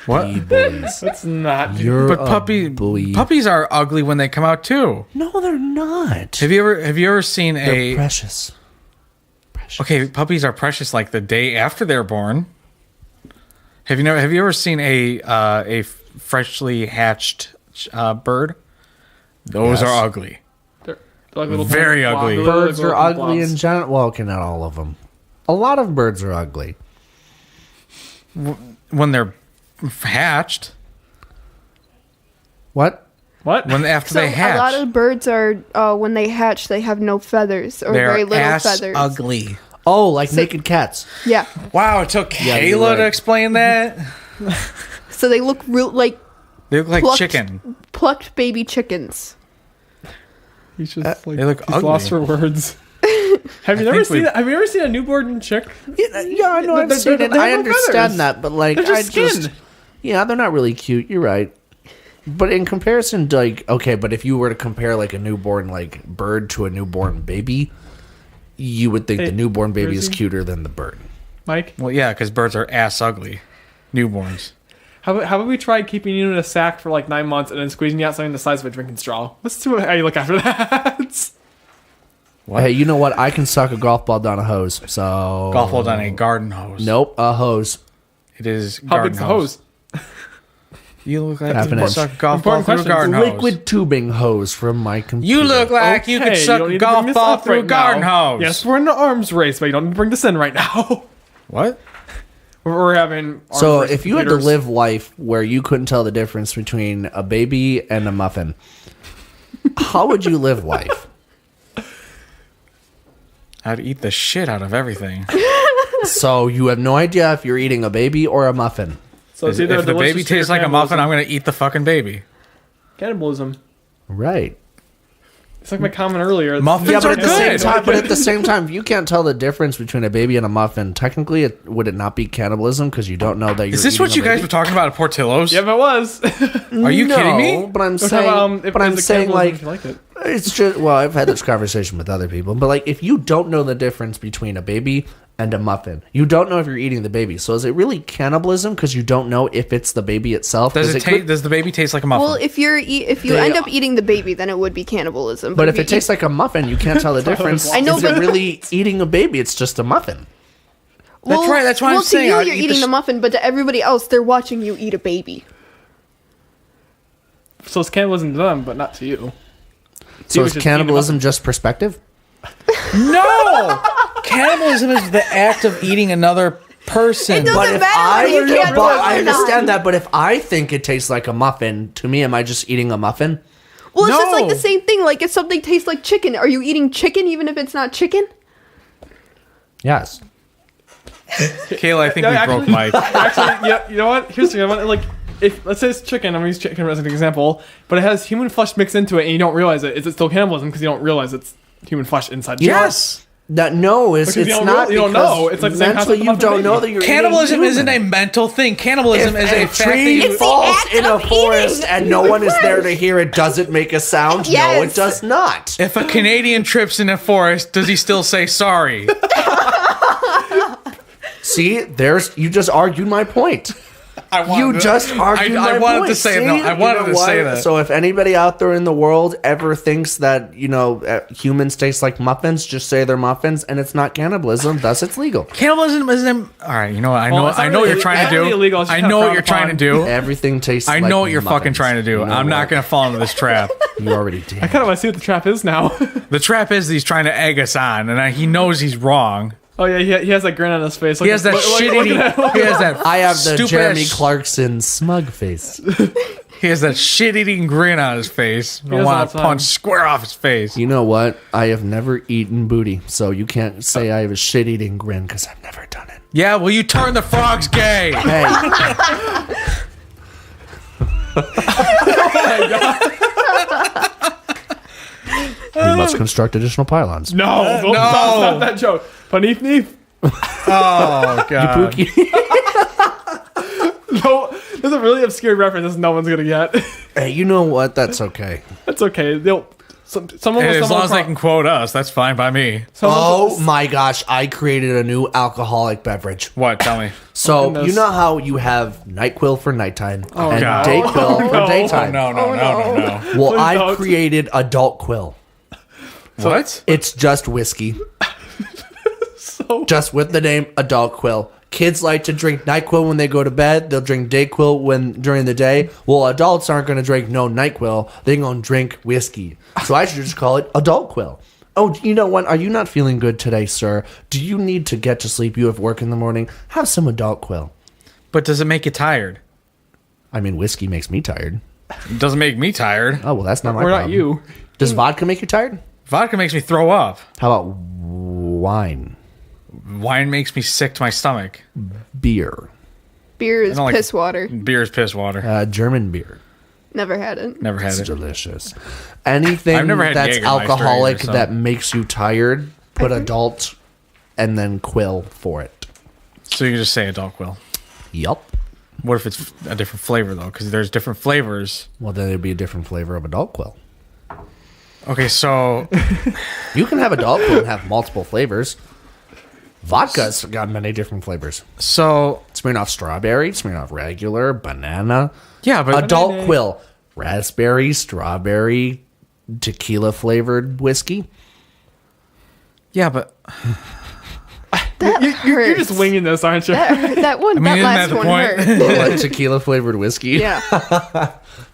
A: What?
B: be bullies.
C: That's not.
B: You're
A: But
B: a bully.
A: puppies are ugly when they come out too.
B: No, they're not.
A: Have you ever seen
B: They're
A: a
B: precious. Precious.
A: Okay, puppies are precious like the day after they're born. Have you ever seen a freshly hatched bird? Those
B: Yes.
A: are ugly.
C: They're like little
A: Very
C: blobs.
A: ugly.
C: They're like
B: Birds are
C: little
B: ugly
C: blobs.
B: in general. Well, okay, not all of them. A lot of birds are ugly.
A: When they're hatched,
B: What?
C: What?
A: when after
D: So
A: they hatch,
D: a lot of birds are when they hatch, they have no feathers or
A: they're
D: very little
A: ass
D: feathers.
A: ugly.
B: Oh, like naked cats.
D: Yeah,
A: Wow, it took
B: Yeah, you're
A: Kayla to
B: right.
A: explain that.
D: so they look real like
A: They look like
D: plucked,
A: chicken.
D: plucked baby chickens.
C: He's just like
A: they look
C: he's
A: ugly.
C: lost for words. Have you never seen? Have you ever seen a newborn chick?
B: Yeah, I know. I've
C: They're-
B: seen
C: they're-
B: it.
C: they
B: I
C: have no
B: understand
C: feathers.
B: that, but like,
C: They're
B: I
C: just
B: just,
C: skin.
B: yeah, they're not really cute. You're right. But in comparison to like, okay, but if you were to compare like a newborn like bird to a newborn baby, you would think
C: Hey,
B: the newborn baby is
C: Jersey?
B: cuter than the bird.
C: Mike,
A: Well, yeah, because birds are ass ugly. Newborns.
C: how about we try keeping you in a sack for like 9 months and then squeezing you out something the size of a drinking straw? Let's see how you look after that.
A: What?
B: Hey, you know what? I can suck a golf ball down a hose. So
A: Golf ball down a garden hose.
B: Nope, a hose.
A: It is
C: How
A: garden
C: big's the hose?
A: You look like
B: Half
A: you
B: an
A: could
B: inch.
A: suck a golf ball
C: Important
A: through a
C: question.
A: garden hose.
B: Liquid tubing hose from my computer.
A: You look like you
C: Okay,
A: could suck
C: don't
A: a
C: need to bring
A: golf
C: this
A: ball
C: up
A: through a
C: right
A: garden
C: now.
A: hose.
C: Yes, we're in the arms race, but you don't need to bring this in right now.
A: What?
C: We're having. Arms
B: So
C: race
B: if you had to
C: computers.
B: live life where you couldn't tell the difference between a baby and a muffin, how would you live life?
A: I'd eat the shit out of everything.
B: So you have no idea if you're eating a baby or a muffin.
C: so it's either
A: If the baby
C: delicious treat or
A: tastes like a muffin,
C: cannibalism.
A: I'm going to eat the fucking baby.
C: Cannibalism.
B: Right.
C: It's like my comment earlier.
A: Muffins
B: Yeah,
A: are
B: but at the same
A: good.
B: time, if you can't tell the difference between a baby and a muffin, technically, would it not be cannibalism because you don't know that you're?
A: Is this
B: eating
A: what
B: a
A: you guys
B: baby?
A: were talking about at Portillo's?
C: Yeah, if it was.
A: Are you kidding me?
B: But I'm
C: We're talking
B: saying,
C: about, if
B: but I'm
C: there's a
B: saying
C: cannibalism,
B: like
C: if you liked it.
B: it's just. Well, I've had this conversation with other people, but like if you don't know the difference between a baby and a muffin, you don't know if you're eating the baby. So is it really cannibalism because you don't know if it's the baby itself?
A: Does
B: 'Cause
A: it
B: could-
A: does the baby taste like a muffin?
D: Well, if you
B: They
D: end
B: are-
D: up eating the baby, then it would be cannibalism.
B: But if
D: you
B: it tastes like a muffin, you can't tell the difference.
C: I
D: know,
B: Is it
D: but-
B: really eating a baby? It's just a muffin.
A: That's right, that's why I'm saying
D: to
A: I'd
D: you, you're
A: eat the
D: eating the muffin, but to everybody else, they're watching you eat a baby.
C: So it's cannibalism to them, but not to you.
B: So
C: was
B: is
C: just
B: cannibalism just perspective?
A: No! Cannibalism is the act of eating another person.
D: It doesn't
B: But if
D: matter
B: I,
D: whether you can't
B: but
D: or
B: I
D: not.
B: understand that. But if I think it tastes like a muffin, to me, am I just eating a muffin?
D: Well, it's just like
A: No.
D: the same thing. Like if something tastes like chicken, are you eating chicken even if it's not chicken?
B: Yes.
A: Kayla, I think
C: Yeah,
A: we broke Mike.
C: Actually, yeah, you know what? Here's the thing. I want, like, if let's say it's chicken, I'm gonna use chicken as an example, but it has human flesh mixed into it, and you don't realize it. Is it still cannibalism because you don't realize it's human flesh inside? the
A: Yes.
B: No, it's
C: Because you don't
B: not.
C: you don't
B: because
C: know. It's like the same
B: mentally
C: concept
B: you
C: of
B: don't
C: baby.
B: know that you're
A: Cannibalism
B: eating
A: isn't a
B: human.
A: mental thing. Cannibalism is a
B: If
A: fact that
B: tree
A: you...
B: falls
D: act
B: in a
D: of
B: forest
D: eating.
B: and no one is there to hear it, does it make a sound? No,
D: Yes.
B: it does not.
A: If a Canadian trips in a forest, does he still say sorry?
B: See, you just argued my point. You just argued my
A: I wanted
B: point.
A: to say
B: See?
A: no. I wanted to say that.
B: So if anybody out there in the world ever thinks that humans taste like muffins, just say they're muffins, and it's not cannibalism. Thus, it's legal.
A: Cannibalism isn't... All right, you know what?
C: Well, it's not
A: I know what
C: really-
A: you're trying
C: it's
A: to
C: not
A: do.
C: really illegal, it's
A: I
C: just
A: know
C: kinda
A: what you're trying to do.
B: Everything tastes.
A: I
B: like
A: know what you're fucking
B: muffins.
A: trying to do.
B: You know
A: I'm not
B: what?
A: going to fall into this trap.
B: You already did.
C: I kind of want to see what the trap is now.
A: The trap is that he's trying to egg us on, and he knows he's wrong.
C: Oh yeah, he has that grin on his face.
A: He has that shitty... He has that
B: I have the
A: stupid
B: Jeremy
A: ass-
B: Clarkson smug face.
A: He has that shit-eating grin on his face. I
C: does all
A: want
C: the
A: to
C: time.
A: punch square off his face.
B: You know what? I have never eaten booty, so you can't say I have a shit-eating grin because I've never done it.
A: Yeah, well, you turn the frogs gay.
B: Hey, we must construct additional pylons.
C: No, don't stop that joke. Paneef neef.
A: Oh, God.
B: Pookie.
C: No, there's a really obscure reference that no one's gonna get.
B: Hey, you know what? That's okay.
C: That's okay. Someone
A: Hey,
C: will
A: as long as they can quote us, that's fine by me.
B: Oh my gosh, I created a new alcoholic beverage.
A: What? Tell me.
B: So,
C: goodness.
B: you know how you have NyQuil for nighttime and
A: God.
B: DayQuil for
C: no.
B: daytime?
A: No.
B: Well,
C: Please
B: I
C: don't.
B: created Adult Quill.
A: What?
B: It's just whiskey. Just with the name Adult Quill. Kids like to drink NyQuil when they go to bed. They'll drink DayQuil during the day. Well, adults aren't going to drink no NyQuil. They're going to drink whiskey. So I should just call it Adult Quill. Oh, you know what? Are you not feeling good today, sir? Do you need to get to sleep? You have work in the morning? Have some Adult Quill.
A: But does it make you tired?
B: I mean, whiskey makes me tired.
A: It doesn't make me tired.
B: Oh, well, that's not my
C: We're
B: problem.
C: not you.
B: Does vodka make you tired?
A: Vodka makes me throw up.
B: How about wine?
A: Wine makes me sick to my stomach.
B: Beer.
D: Beer is
A: don't like-
D: piss water.
A: Beer is piss water.
B: German beer.
D: Never had it.
A: Never had
B: It's
A: it.
B: delicious. Anything
A: I've never had
B: that's
A: Jägermeister
B: alcoholic
A: either, so-
B: that makes you tired, put adult and then Quill for it.
A: So you can just say Adult Quill.
B: Yup.
A: What if it's a different flavor, though? Because there's different flavors.
B: Well, then it'd be a different flavor of Adult Quill.
A: Okay, so...
B: You can have Adult Quill and have multiple flavors. Vodka's got many different flavors.
A: So...
B: Smirnoff strawberry, Smirnoff regular, banana.
A: Yeah, but...
B: Adult Quill, raspberry, strawberry, tequila flavored whiskey.
A: Yeah, but...
D: That
C: You're
D: hurts.
C: just winging this, aren't you?
D: That one.
A: mean,
D: that
A: isn't
D: last
A: that the
D: one
A: point?
D: hurt.
B: Like tequila flavored whiskey.
D: Yeah.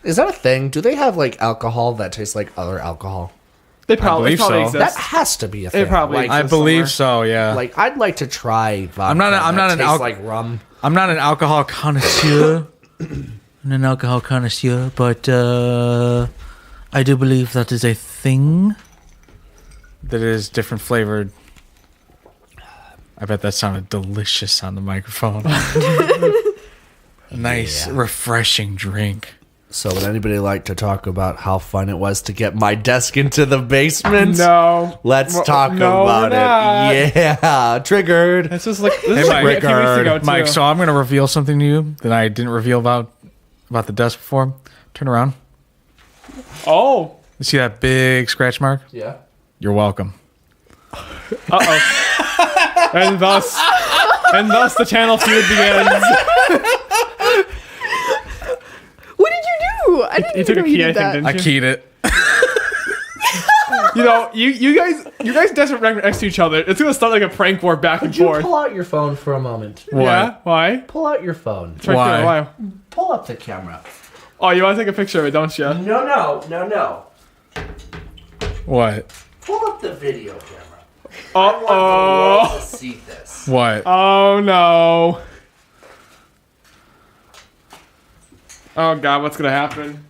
B: Is that a thing? Do they have like alcohol that tastes like other alcohol?
C: They probably,
A: believe so.
C: exist.
B: That has to be a thing.
C: probably
B: Like,
A: I
C: exists
A: believe
C: somewhere.
A: so, yeah.
B: like I'd like to try vodka.
A: I'm not
B: that
A: an
B: tastes
A: alc-
B: like rum.
A: I'm not an alcohol connoisseur. I'm an alcohol connoisseur, but I do believe that is a thing that is different flavored. I bet that sounded delicious on the microphone. A nice, refreshing drink.
B: So would anybody like to talk about how fun it was to get my desk into the basement?
C: No.
B: Let's
C: Well,
B: talk
C: no,
B: about
C: we're not.
B: it. Yeah, triggered.
C: This is like this
A: Hey,
C: is like a few weeks ago too.
A: Mike, so I'm going to reveal something to you that I didn't reveal about the desk before. Turn around.
C: Oh.
A: You see that big scratch mark?
B: Yeah.
A: You're welcome.
C: And thus the channel feud begins.
D: What did you do? I didn't
C: You
D: even
C: took a
D: know you
C: key, I
D: did
C: think,
D: that.
C: didn't
A: I
C: you?
A: keyed it.
C: You know, you guys desperate right next to each other. It's gonna start like a prank war back and
B: Would you
C: forth.
B: pull out your phone for a moment?
A: What?
C: Yeah. Why?
B: Pull out your phone.
C: It's right
A: Why?
C: there. Why?
B: Pull up the camera.
C: Oh, you want to take a picture of it, don't you?
B: No.
A: What?
B: Pull up the video camera.
C: Oh.
B: To see this.
A: What?
C: Oh no. Oh god, what's gonna happen?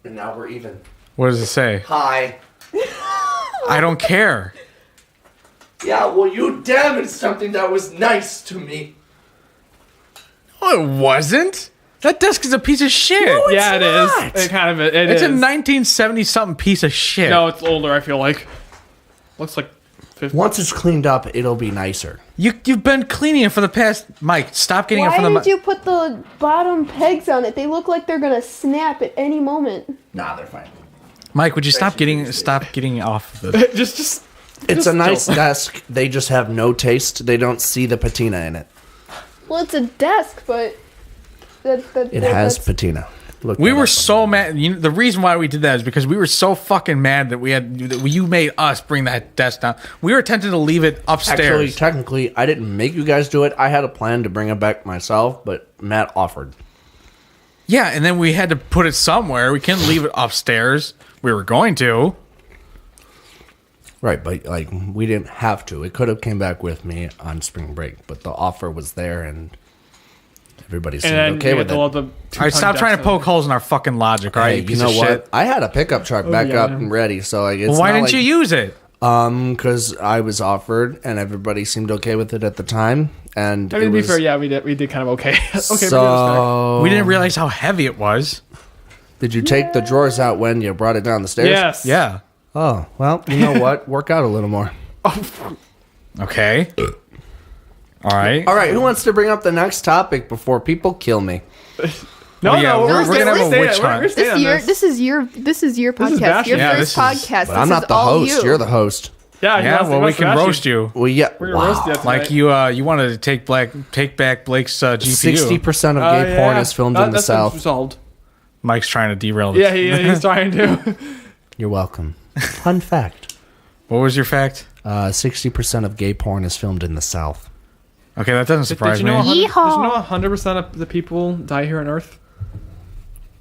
B: And now we're even.
A: What does it say?
B: Hi.
A: I don't care.
B: Yeah, well, you damaged something that was nice to me.
A: No, it wasn't. That desk is a piece of shit.
C: Yeah, it
B: not.
C: is. It kind of it
A: It's
C: is.
A: a 1970-something piece of shit.
C: No, it's older. I feel like. Looks like 50.
B: Once it's cleaned up, it'll be nicer.
A: You've been cleaning it for the past... Mike, stop getting it
D: Why
A: from the...
D: did you put the bottom pegs on it? They look like they're gonna snap at any moment.
B: Nah, they're fine.
A: Mike, would you stop getting off of this?
C: just.
B: It's a nice desk. They just have no taste. They don't see the patina in it.
D: Well, it's a desk, but
B: It has patina. Look
A: We
B: that
A: were
B: up.
A: so mad. The reason why we did that is because we were so fucking mad that you made us bring that desk down. We were tempted to leave it
B: Actually,
A: upstairs.
B: technically, I didn't make you guys do it. I had a plan to bring it back myself, but Matt offered.
A: Yeah, and then we had to put it somewhere. We couldn't leave it upstairs. We were going to.
B: Right, but like we didn't have to. It could have came back with me on spring break, but the offer was there, and everybody seemed
C: And then
B: okay with it.
A: All right, stop trying to poke holes in our fucking logic, all right?
B: Hey,
A: you
B: you
A: piece
B: know
A: of
B: what?
A: shit.
B: I had a pickup truck back
C: yeah.
B: up and ready, so like, it's
A: Well, why
B: not
A: didn't
B: like,
A: you use it?
B: Because I was offered, and everybody seemed okay with it at the time, and
C: I mean,
B: it
C: to be
B: was,
C: fair, yeah, we did kind of okay. Okay,
B: so
A: We didn't realize how heavy it was.
B: did you take the drawers out when you brought it down the stairs?
C: Yes.
A: Yeah.
B: Oh well, you know what? Work out a little more.
A: Okay. All right.
B: All right, who wants to bring up the next topic before people kill me?
C: No,
A: yeah,
C: no,
A: we're gonna have a
C: staying-
A: witch hunt.
C: we're staying on
D: this is your podcast.
C: Bastion.
D: Your
A: Yeah,
D: first
A: this is-
D: podcast.
B: But I'm
D: This
B: not
D: is
B: the
D: all
B: host. You're the host.
C: Yeah,
A: Yeah, well, we can roast you.
B: Well, yeah.
C: We're gonna roast you tonight.
A: Like you wanted to take back Blake's GPU.
B: 60% of gay porn is filmed in the
C: That's
B: South.
C: Solved.
A: Mike's trying to derail
C: Yeah,
A: this.
C: he's trying to.
B: You're welcome. Fun fact:
A: What was your fact?
B: 60% of gay porn is filmed in the South.
A: Okay, that doesn't surprise
C: Did you know
A: me.
C: 100% of the people die here on Earth?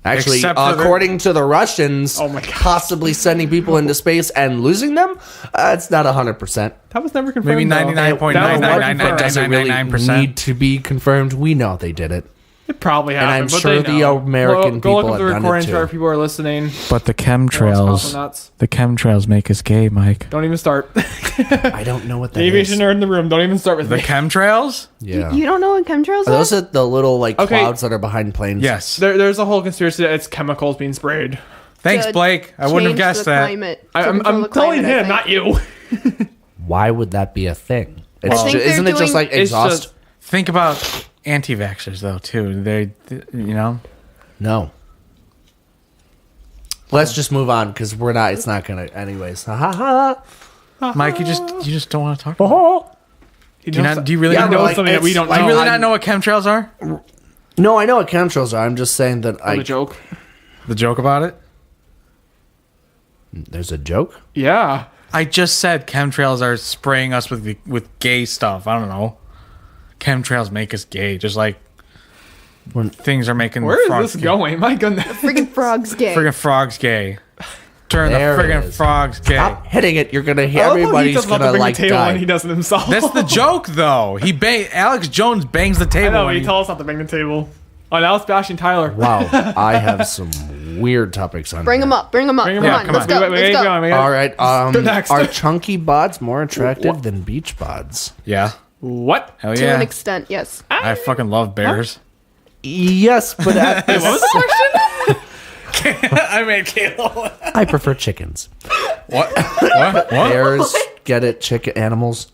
B: Actually,
A: Except for the-
B: according to the Russians,
C: Oh my God.
B: possibly sending people into space and losing them, it's not 100%.
C: That was never confirmed.
A: Maybe
C: though.
A: 99.9999999%.
B: It doesn't really need to be confirmed. We know they did it.
C: It probably happened.
B: I'm
C: but
B: sure
C: they
B: the
C: know.
B: American
C: go look
B: people
C: up the
B: have done it
C: recordings
B: too.
C: where people are listening.
A: But the
C: Cosmonauts.
A: the chemtrails make us gay, Mike.
C: Don't even start.
B: I don't know what that
C: Aviation
B: is.
C: nerd in the room. Don't even start with
A: The
C: me.
A: chemtrails?
B: Yeah.
D: You don't know what chemtrails
B: Are those
D: are?
B: the little like
C: Okay.
B: clouds that are behind planes?
A: Yes.
C: There's a whole conspiracy that it's chemicals being sprayed.
A: Thanks,
D: To
A: Blake. I wouldn't have
D: change
A: guessed
D: the
A: that.
D: climate, to
C: I'm
D: control the
C: telling
D: climate, I
C: him, not
D: think.
C: you.
B: Why would that be a thing? It's
A: Well- I
D: think
B: isn't
D: they're
B: it just
D: doing-
B: like
C: It's
B: exhaust?
C: just-
A: Think about anti-vaxxers, though, too. You know?
B: No. Let's just move on because we're not. It's not gonna. Anyways. Ha ha ha.
A: Mike, you just don't want to talk about it. Do you really
B: Yeah,
A: not
B: but
A: know?
B: like,
C: something that
B: it's
C: we don't
A: Do you
C: know?
A: really not know what chemtrails are?
B: No, I know what chemtrails are. I'm just saying that
C: The joke.
A: The joke about it?
B: there's a joke.
C: Yeah.
A: I just said chemtrails are spraying us with gay stuff. I don't know. Chemtrails make us gay, just like things are making
C: Where
A: frogs
C: is this
A: gay.
C: going? My goodness.
D: Friggin' frogs gay.
A: Friggin' frogs gay. Turn
B: There
A: the
B: it
A: friggin'
B: is.
A: frogs gay.
B: Stop hitting it. You're gonna.
C: I love how he
B: Everybody's
C: doesn't have to
B: gonna
C: bring
B: like
C: the table
B: die.
C: when he does it himself.
A: That's the joke, though. Alex Jones bangs the
C: I
A: table.
C: know.
A: when
C: He told us not to bang the table. Oh, now it's bashing Tyler.
B: Wow, I have some weird topics on.
D: Bring
B: here.
D: them up. Bring them up.
C: Bring him
D: Come
C: up.
D: on.
A: come
D: Let's
A: on.
D: go.
C: We
D: Let's
C: gotta
D: go.
C: go. We gotta-
B: All right.
C: Go next.
B: Are chunky bods more attractive than beach bods?
A: Yeah.
C: What?
A: Hell
D: To
A: yeah.
D: an extent, yes.
A: I fucking love bears.
B: Yes, but at
C: What was the question?
A: I made Kayla.
B: I prefer chickens.
A: What? What?
B: Bears, get it? Chicken animals.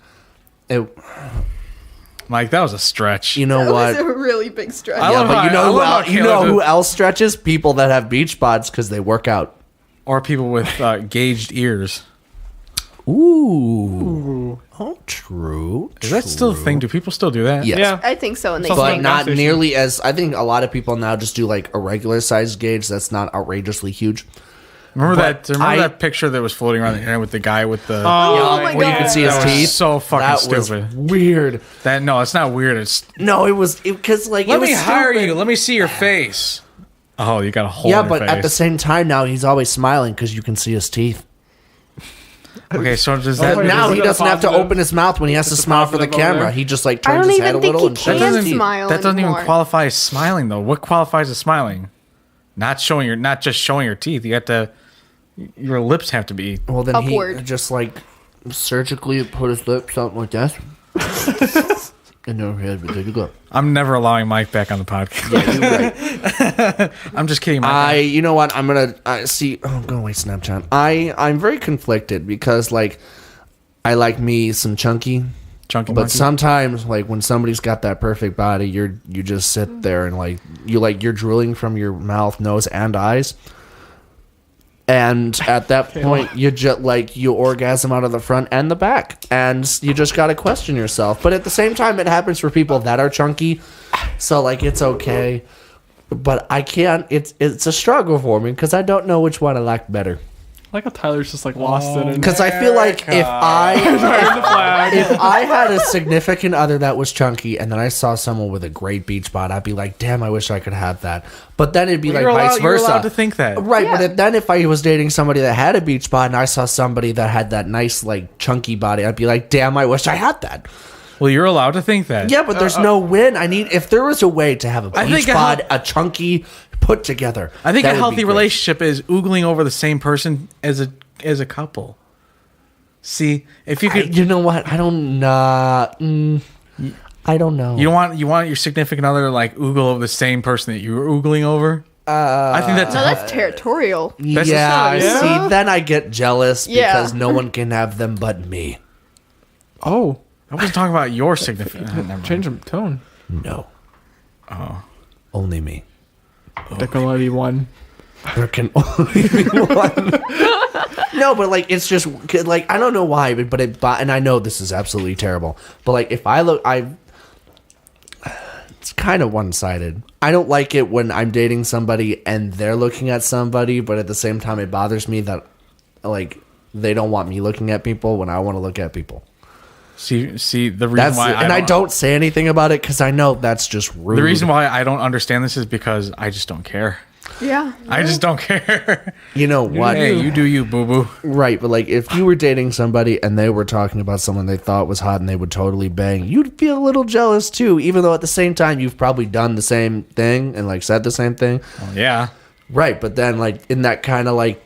A: Mike, that was a stretch.
B: You know
D: That
B: what?
D: was a really big stretch.
A: I
B: Yeah,
A: love
B: but
A: how-
B: you
A: I
B: know who
A: love how
B: else, you
A: Kayla
B: know
A: did-
B: who else stretches? People that have beach bods because they work out.
A: Or people with gauged ears.
B: Ooh. Oh, true.
A: Is that still a thing? Do people still do that?
B: Yes.
C: Yeah.
D: I think so. And they
C: Something
B: But
C: like
B: not
C: gas station.
B: nearly as. I think a lot of people now just do like a regular size gauge that's not outrageously huge.
A: Remember
B: But
A: that? Remember that picture that was floating around the internet with the guy with the?
D: Oh my
B: where you can
D: God.
B: see his
A: that was
B: teeth.
A: so fucking
B: That
A: stupid.
B: was weird.
A: That no, it's not weird. It's
B: No, it was because like
A: let
B: it was
A: me hire
B: stupid.
A: you. Let me see your face. Oh, you got a hole.
B: Yeah,
A: in your
B: but at the
A: face.
B: same time now he's always smiling because you can see his teeth.
A: Okay, so does
C: Oh,
A: that?
C: wait,
B: Now
C: is
B: he
C: it
B: doesn't have to
C: positive?
B: open his mouth when he has to
C: It's a
B: smile for the
C: positive over
B: camera.
C: there.
B: He just like
D: I
B: turns
D: don't
B: his
D: even
B: head a
D: think
B: little
D: he
B: and shows
D: can
B: his teeth.
D: smile
A: That doesn't even
D: anymore.
A: qualify as smiling though. What qualifies as smiling? Not just showing your teeth. You have to Your lips have to be.
B: Well, then
D: Upward.
B: he just like surgically put his lips out like that. And then there you go.
A: I'm never allowing Mike back on the podcast.
B: Yeah, you're right.
A: I'm just kidding, Mike.
B: You know what? I'm gonna see. Oh, go away, Snapchat. I'm very conflicted because like I like me some chunky,
A: Chunky
B: but
A: monkey.
B: sometimes like when somebody's got that perfect body, you just sit there and you're drooling from your mouth, nose, and eyes. And at that point, you orgasm out of the front and the back, and you just gotta question yourself. But at the same time, it happens for people that are chunky, so like it's okay. But I can't. It's a struggle for me because I don't know which one I like better.
C: I like how Tyler's just like lost in it.
B: Because I feel like if I
C: The flag.
B: if I had a significant other that was chunky, and then I saw someone with a great beach bod, I'd be like, damn, I wish I could have that. But then it'd be like vice
A: You're
B: versa.
A: allowed to think that.
B: Right,
D: Yeah.
B: but then if I was dating somebody that had a beach bod and I saw somebody that had that nice, like, chunky body, I'd be like, damn, I wish I had that.
A: Well, you're allowed to think that.
B: Yeah, but there's no win. If there was a way to have a
A: I
B: beach
A: think a
B: bod,
A: hel-
B: a chunky put together.
A: I think
B: that
A: a
B: would be
A: healthy
B: great.
A: relationship is oogling over the same person as a couple. See, if you could,
B: You know what? I don't I don't know.
A: you want your significant other to like oogle over the same person that you were oogling over. I think that's
D: No, that's territorial.
A: That's
B: yeah,
A: just-
B: see, then I get jealous
D: Yeah.
B: because no one can have them but me.
C: Oh,
A: I wasn't talking about your significant. Never mind.
C: change the tone.
B: No. Only me.
C: There can only be one.
B: There can only be one. No, but like it's just like I don't know why, and I know this is absolutely terrible. But like if I look, it's kind of one-sided. I don't like it when I'm dating somebody and they're looking at somebody, but at the same time, it bothers me that like they don't want me looking at people when I want to look at people.
A: See the reason
B: That's
A: why
B: I don't say anything about it because I know that's just rude.
A: The reason why I don't understand this is because I just don't care.
D: Yeah.
A: I just don't care.
B: You know what?
A: Hey, you do you, boo boo.
B: Right, but like if you were dating somebody and they were talking about someone they thought was hot and they would totally bang, you'd feel a little jealous too, even though at the same time you've probably done the same thing and like said the same thing.
A: Yeah.
B: Right, but then like in that kind of like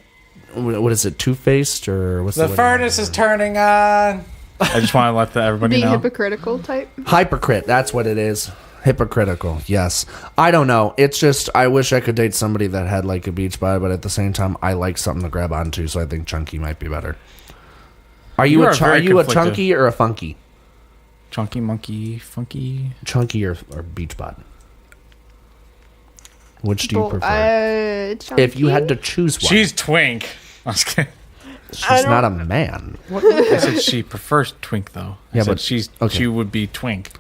B: what is it, two-faced or what's
A: The
B: word?
A: furnace is turning on. I just want to let everybody
D: Being
A: know.
D: hypocritical type.
B: Hypocrite, that's what it is. Hypocritical, yes. I don't know. It's just I wish I could date somebody that had like a beach body, but at the same time I like something to grab onto, so I think chunky might be better. Are you
A: You are
B: are
A: very
B: you a
A: conflicted.
B: chunky or a funky?
A: Chunky monkey, funky.
B: Chunky or beach bod? Which do you
D: Well,
B: prefer? If you had to choose one.
A: She's twink. I was kidding.
B: She's not a man.
A: I said she prefers twink though. I
B: Yeah,
A: said
B: but-
A: she
B: okay.
A: would be twink.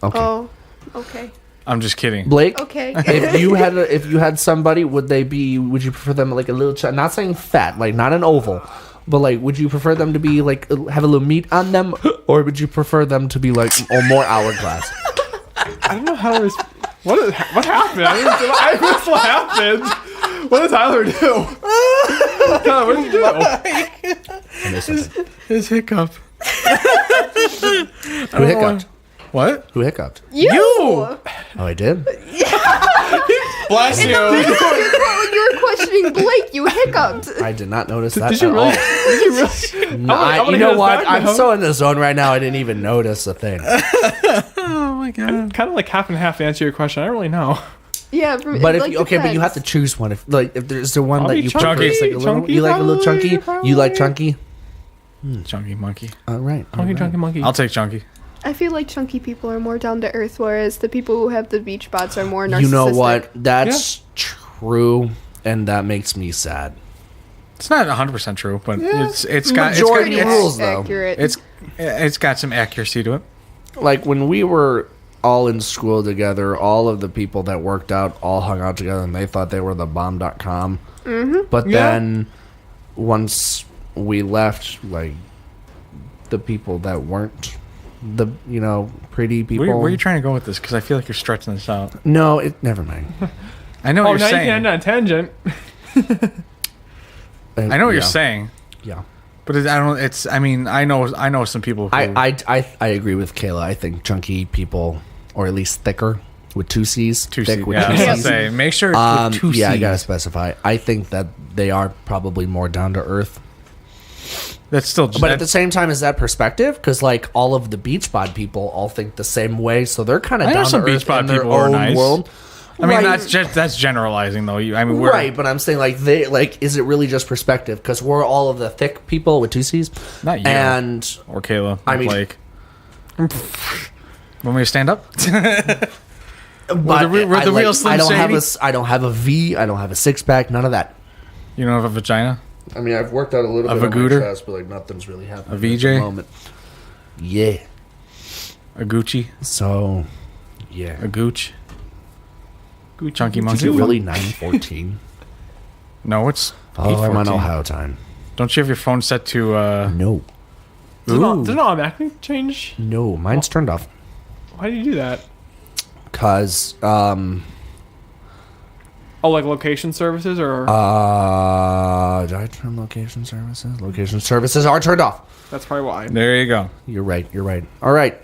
B: Okay.
D: Oh, okay.
A: I'm just kidding.
B: Blake,
D: Okay.
B: if you had somebody, would you prefer them like a little not saying fat, like not an oval, but like would you prefer them to be like have a little meat on them, or would you prefer them to be like or more hourglass?
C: I don't know how this. What happened? I missed what happened. What did Tyler do? Tyler, what did you do?
A: His hiccup.
B: Who hiccuped?
A: What?
B: Who hiccuped?
D: You!
B: Oh, I did.
A: Bless you.
D: When you were questioning Blake, you hiccuped.
B: I did not notice that
C: Did you
B: at
C: really?
B: all.
C: Did you really?
B: No,
C: I wanna
B: you
C: hear
B: know
C: this
B: what?
C: back
B: I'm
C: now.
B: so in the zone right now. I didn't even notice a thing.
A: Oh my god.
C: Kind of like half and half to answer your question. I don't really know.
D: Yeah,
B: But if you have to choose one. If there's the one
C: I'll
B: that
C: be
B: you
C: chunky.
B: prefer, it's like a little,
C: Chunky,
B: you like a little
C: probably,
B: chunky.
C: probably.
B: You like chunky.
A: Chunky monkey.
B: All right. all
C: Monkey,
B: right.
C: chunky, monkey.
A: I'll take chunky.
D: I feel like chunky people are more down to earth, whereas the people who have the beach bods are more narcissistic.
B: You know what? That's true, and that makes me sad.
A: It's not 100% true, but it's got
B: Majority
A: it's
B: rules, though.
D: accurate.
A: it's got some accuracy to it.
B: Like when we were all in school together, all of the people that worked out all hung out together, and they thought they were the bomb.com. Mm-hmm. But
C: Yeah.
B: then once we left, like the people that weren't the pretty people.
A: Where are you trying to go with this? Because I feel like you're stretching this out.
B: No, never mind.
A: I know what
C: Oh,
A: you're
C: now you
A: saying.
C: can end on a tangent.
A: I know what
B: Yeah.
A: you're saying,
B: Yeah.
A: but I don't. It's. I mean, I know some people. Who,
B: I agree with Kayla. I think chunky people, or at least thicker, With 2 C's?
A: Two
B: Thick
A: C's.
B: with
A: Yeah, I was
B: 2
A: gonna
B: C's?
A: say, make sure it's with 2 C's.
B: Yeah, I gotta specify. I think that they are probably more down to earth.
A: That's still.
B: But at the same time, is that perspective? Because like all of the beach bod people all think the same way, so they're kind of
A: I know
B: down
A: some
B: to
A: beach
B: earth
A: bod
B: in their
A: people are
B: own
A: nice.
B: world.
A: I mean,
B: Right.
A: that's generalizing though. I mean, we're
B: Right, but I'm saying like is it really just perspective? Because we're all of the thick people with 2 C's,
A: not you
B: and
A: or Kayla.
B: I mean-
A: Blake. Want me to stand up?
B: but
A: were the real Slim
B: I don't have
A: Shady?
B: I don't have a V. I don't have a 6-pack. None of that.
A: You don't have a vagina?
B: I mean, I've worked out a little
A: A
B: bit on my
A: Vagooter?
B: chest, but like nothing's really happening
A: A
B: at the
A: VJ?
B: moment. Yeah.
A: A Gucci?
B: So, yeah.
A: A Gooch? Chunky
B: Is
A: monkey?
B: it really 9:14?
A: No, it's.
B: Oh, I'm on
A: 8:14.
B: Ohio time.
A: Don't you have your phone set to?
B: No,
C: Does it automatically change?
B: no, mine's turned off.
C: Why do you do that?
B: Cause
C: Oh, like location services or
B: did I turn location services? Location services are turned off.
C: that's probably why.
A: There you go.
B: You're right. You're right. All right.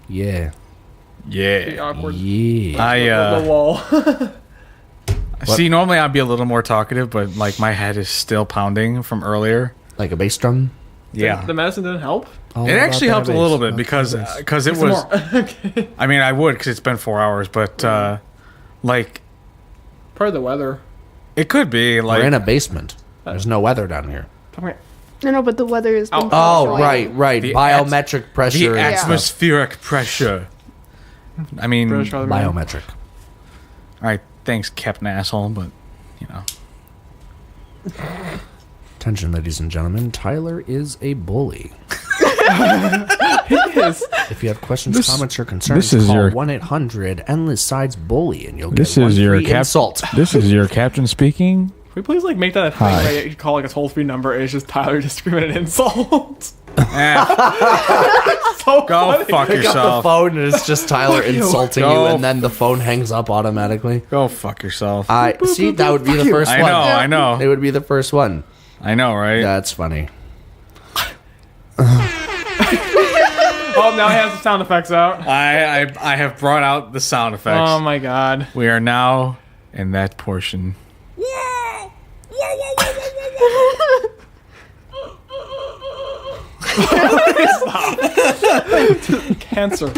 B: Yeah.
C: The
A: Yeah.
C: awkward.
B: Yeah.
C: The wall.
A: See, normally I'd be a little more talkative, but like my head is still pounding from earlier.
B: Like a bass drum.
A: Yeah.
C: The medicine didn't help.
B: All
A: It
B: about
A: actually
B: that
A: helped a
B: bass.
A: little bit
B: About
A: because
B: that bass.
A: it
C: Some
A: was.
C: more. Okay.
A: I mean, I would because it's been 4 hours, but like
C: Probably the weather.
A: it could be
B: We're in
A: like
B: a basement. There's no weather down here.
D: No, but the weather has been.
B: Oh,
D: fluctuating.
B: right.
A: The
B: Biometric pressure.
A: the
B: and stuff.
A: atmospheric pressure. I mean,
C: British
A: all
C: weatherman.
B: Biometric.
A: right. Thanks, Captain Asshole, but you know.
B: Attention, ladies and gentlemen. Tyler is a bully.
C: Yes.
B: If you have questions, comments, or concerns,
E: this is
B: call
E: your-
B: 1-800-ENDLESS-SIDES-BULLY and you'll get
E: This
B: one
E: is your
B: free
E: cap-
B: insult.
E: This is your captain speaking.
C: Can we please like make that a thing
E: Hi.
C: where you call like a toll-free number and it's just Tyler just screaming an insult?
A: Eh,
C: So
A: go
C: funny.
A: fuck
B: Pick up the
A: yourself.
B: phone and it's just Tyler insulting you,
A: Go
B: and then the phone hangs up automatically.
A: Go fuck yourself.
B: I see. That would be the first
A: I
B: one.
A: know. I
B: It
A: know.
B: would be the first one.
A: I know. Right.
B: That's funny.
C: Oh, now he has the sound effects out.
A: I have brought out the sound effects.
C: Oh my god.
A: We are now in that portion.
C: Cancer.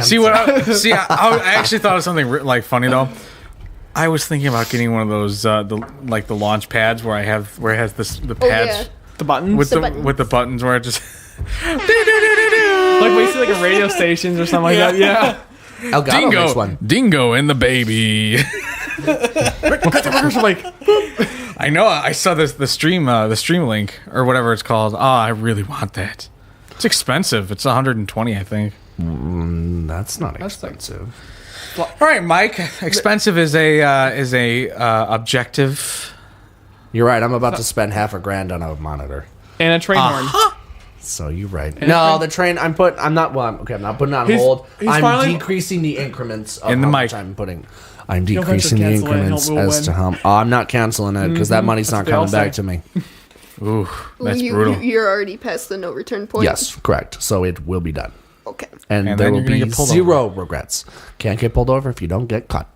A: See what? I actually thought of something like funny though. I was thinking about getting one of those the launch pads where it has the pads
C: The buttons?
A: with
D: The
A: the
D: buttons.
A: with the buttons where it just
C: like we see like a radio stations or something like that. Yeah.
B: Elgato makes one.
A: Dingo and the baby.
C: Like
A: I know. I saw the stream link or whatever it's called. Oh, I really want that. It's expensive. It's 120, I think.
B: That's not expensive.
A: All right, Mike. Expensive is a objective.
B: You're right. I'm about to spend $500 on a monitor.
C: and a train horn.
B: So you're right. No, the train. I'm not putting it on
C: He's-
B: hold.
C: he's
B: I'm
C: finally-
B: decreasing the increments of
A: In the
B: how
A: mic.
B: much I'm putting. I'm
C: You'll have to
B: decreasing the
C: cancel it and
B: increments
C: we'll
B: as
C: win.
B: to how. I'm not canceling it because that money's not
C: That's what they all
B: coming back
C: say.
B: to me.
A: Ooh, that's
D: you,
A: brutal.
D: You're already past the no return point.
B: Yes, correct. So it will be done,
D: Okay.
B: and
A: And
B: there
A: then
B: will
A: you're gonna
B: be
A: get pulled
B: zero regrets. Can't get pulled over if you don't get caught.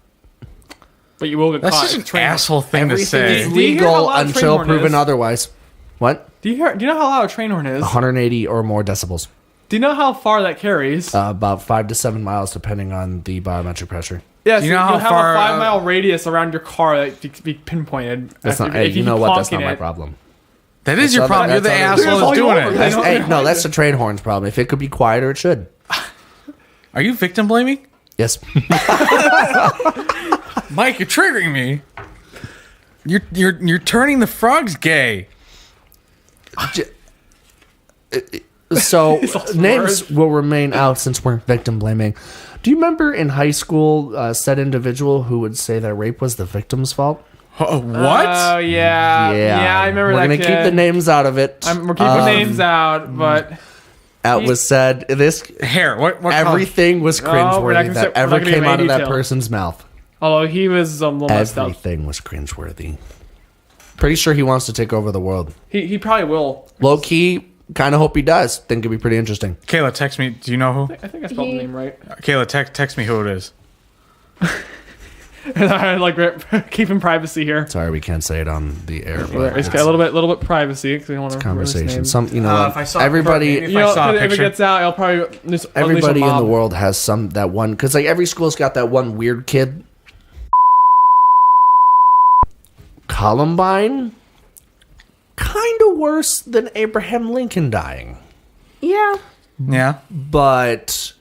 C: But you will get
A: That's
C: caught.
A: such an
C: Train horn.
A: asshole thing to
B: Everything
A: say.
B: is
C: Do you hear how
B: legal
C: loud a train
B: until
C: horn
B: proven
C: is?
B: otherwise. What?
C: Do you know how loud a train horn is?
B: 180 or more decibels.
C: Do you know how far that carries?
B: About 5 to 7 miles, depending on the biometric pressure.
C: Yeah,
A: Do
C: so
A: you know how
C: you'll have
A: far,
C: a 5-mile radius around your car that you can be pinpointed.
B: That's
C: if,
B: not. Hey,
C: if
B: you know
C: keep
B: what? That's
C: honking
B: not my
C: it.
B: problem.
A: That is your
B: That's
A: problem. You're the
B: other-
A: asshole
C: They're
A: that's doing
C: all
A: it.
C: over.
B: That's,
C: don't
B: hey,
C: know.
B: no, that's the train horn's problem. If it could be quieter, it should.
A: Are you victim blaming?
B: Yes.
A: Mike, you're triggering me. You're turning the frogs gay.
B: So
C: lost
B: names
C: words.
B: will remain out since we're victim blaming. Do you remember in high school said individual who would say that rape was the victim's fault?
A: What?
C: Oh yeah, yeah. I remember
B: We're
C: that.
B: gonna
C: kid.
B: keep the names out of it.
C: We're keeping names out, but
B: It was said this.
A: Hair. What?
B: Everything was
C: we're not
B: cringeworthy
C: gonna say-
B: that
C: we're
B: ever
C: not gonna give
B: came
C: any
B: out of that
C: detail.
B: person's mouth.
C: although he was a little messed up.
B: Everything was cringeworthy. Pretty sure he wants to take over the world.
C: He probably will.
B: Low key, kind of hope he does. Think it'd be pretty interesting.
A: Kayla, text me. Do you know who?
C: I think I spelled the name right.
A: Kayla, text me who it is.
C: And I like keeping privacy here.
B: Sorry, we can't say it on the air. But
C: It's got a little bit privacy because we don't want to
B: conversation.
C: Name.
B: Some,
A: if I saw
B: everybody,
A: if
C: You
A: I
C: know,
A: saw a
C: if it
A: picture.
C: gets out, I'll probably just
B: everybody in
C: unleash a
B: the
C: mob.
B: world has that one, because like every school's got that one weird kid. Columbine, kind of worse than Abraham Lincoln dying,
D: Yeah.
A: Yeah.
B: but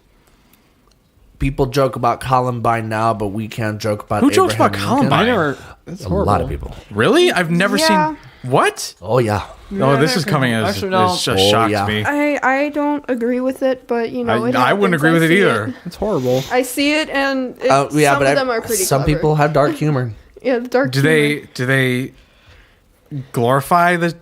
B: people joke about Columbine now, but we can't joke about
A: Who jokes
B: Abraham
A: about
B: Lincoln.
A: Columbine?
C: I never. It's
B: A
C: horrible.
B: lot of people.
A: Really? I've never
D: Yeah.
A: seen. What?
B: Oh yeah.
A: Oh, this is coming as
C: Actually, no.
A: it's a
B: Oh,
A: shock
B: yeah.
A: to me.
D: I don't agree with it, but you know, it
A: I wouldn't
D: happens.
A: agree with
D: I
A: it
D: see
A: either.
C: It's horrible.
D: I see it, and
B: Yeah,
D: some
B: but
D: of them are pretty.
B: some
D: clever.
B: people have dark humor.
D: Yeah, the dark.
A: Do
D: humor.
A: they glorify the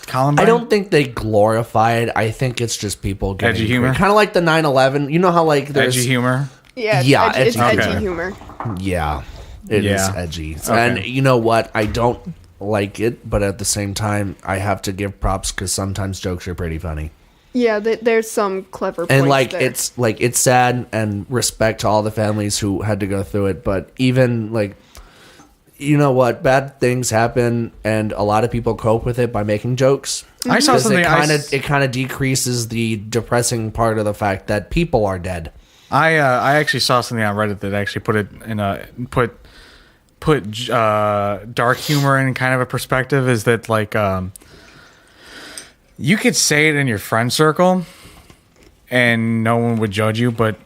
A: Columbine?
B: I don't think they glorify it. I think it's just people getting
A: Edgy humor?
B: kind of like the 9/11. You know how like there's
A: Edgy humor.
D: Yeah,
B: Yeah,
D: it's
B: edgy.
D: edgy
A: Okay.
D: humor.
B: Yeah, it is
A: Yeah.
B: edgy.
A: Okay.
B: And you know what? I don't like it, but at the same time, I have to give props because sometimes jokes are pretty funny.
D: Yeah, there's some clever points
B: And like
D: there.
B: it's sad, and respect to all the families who had to go through it. But even like, you know what? Bad things happen, and a lot of people cope with it by making jokes.
A: I saw
B: Because
A: something.
B: it kind of decreases the depressing part of the fact that people are dead.
A: I actually saw something on Reddit that actually put it in a put dark humor in kind of a perspective. Is that like you could say it in your friend circle, and no one would judge you, but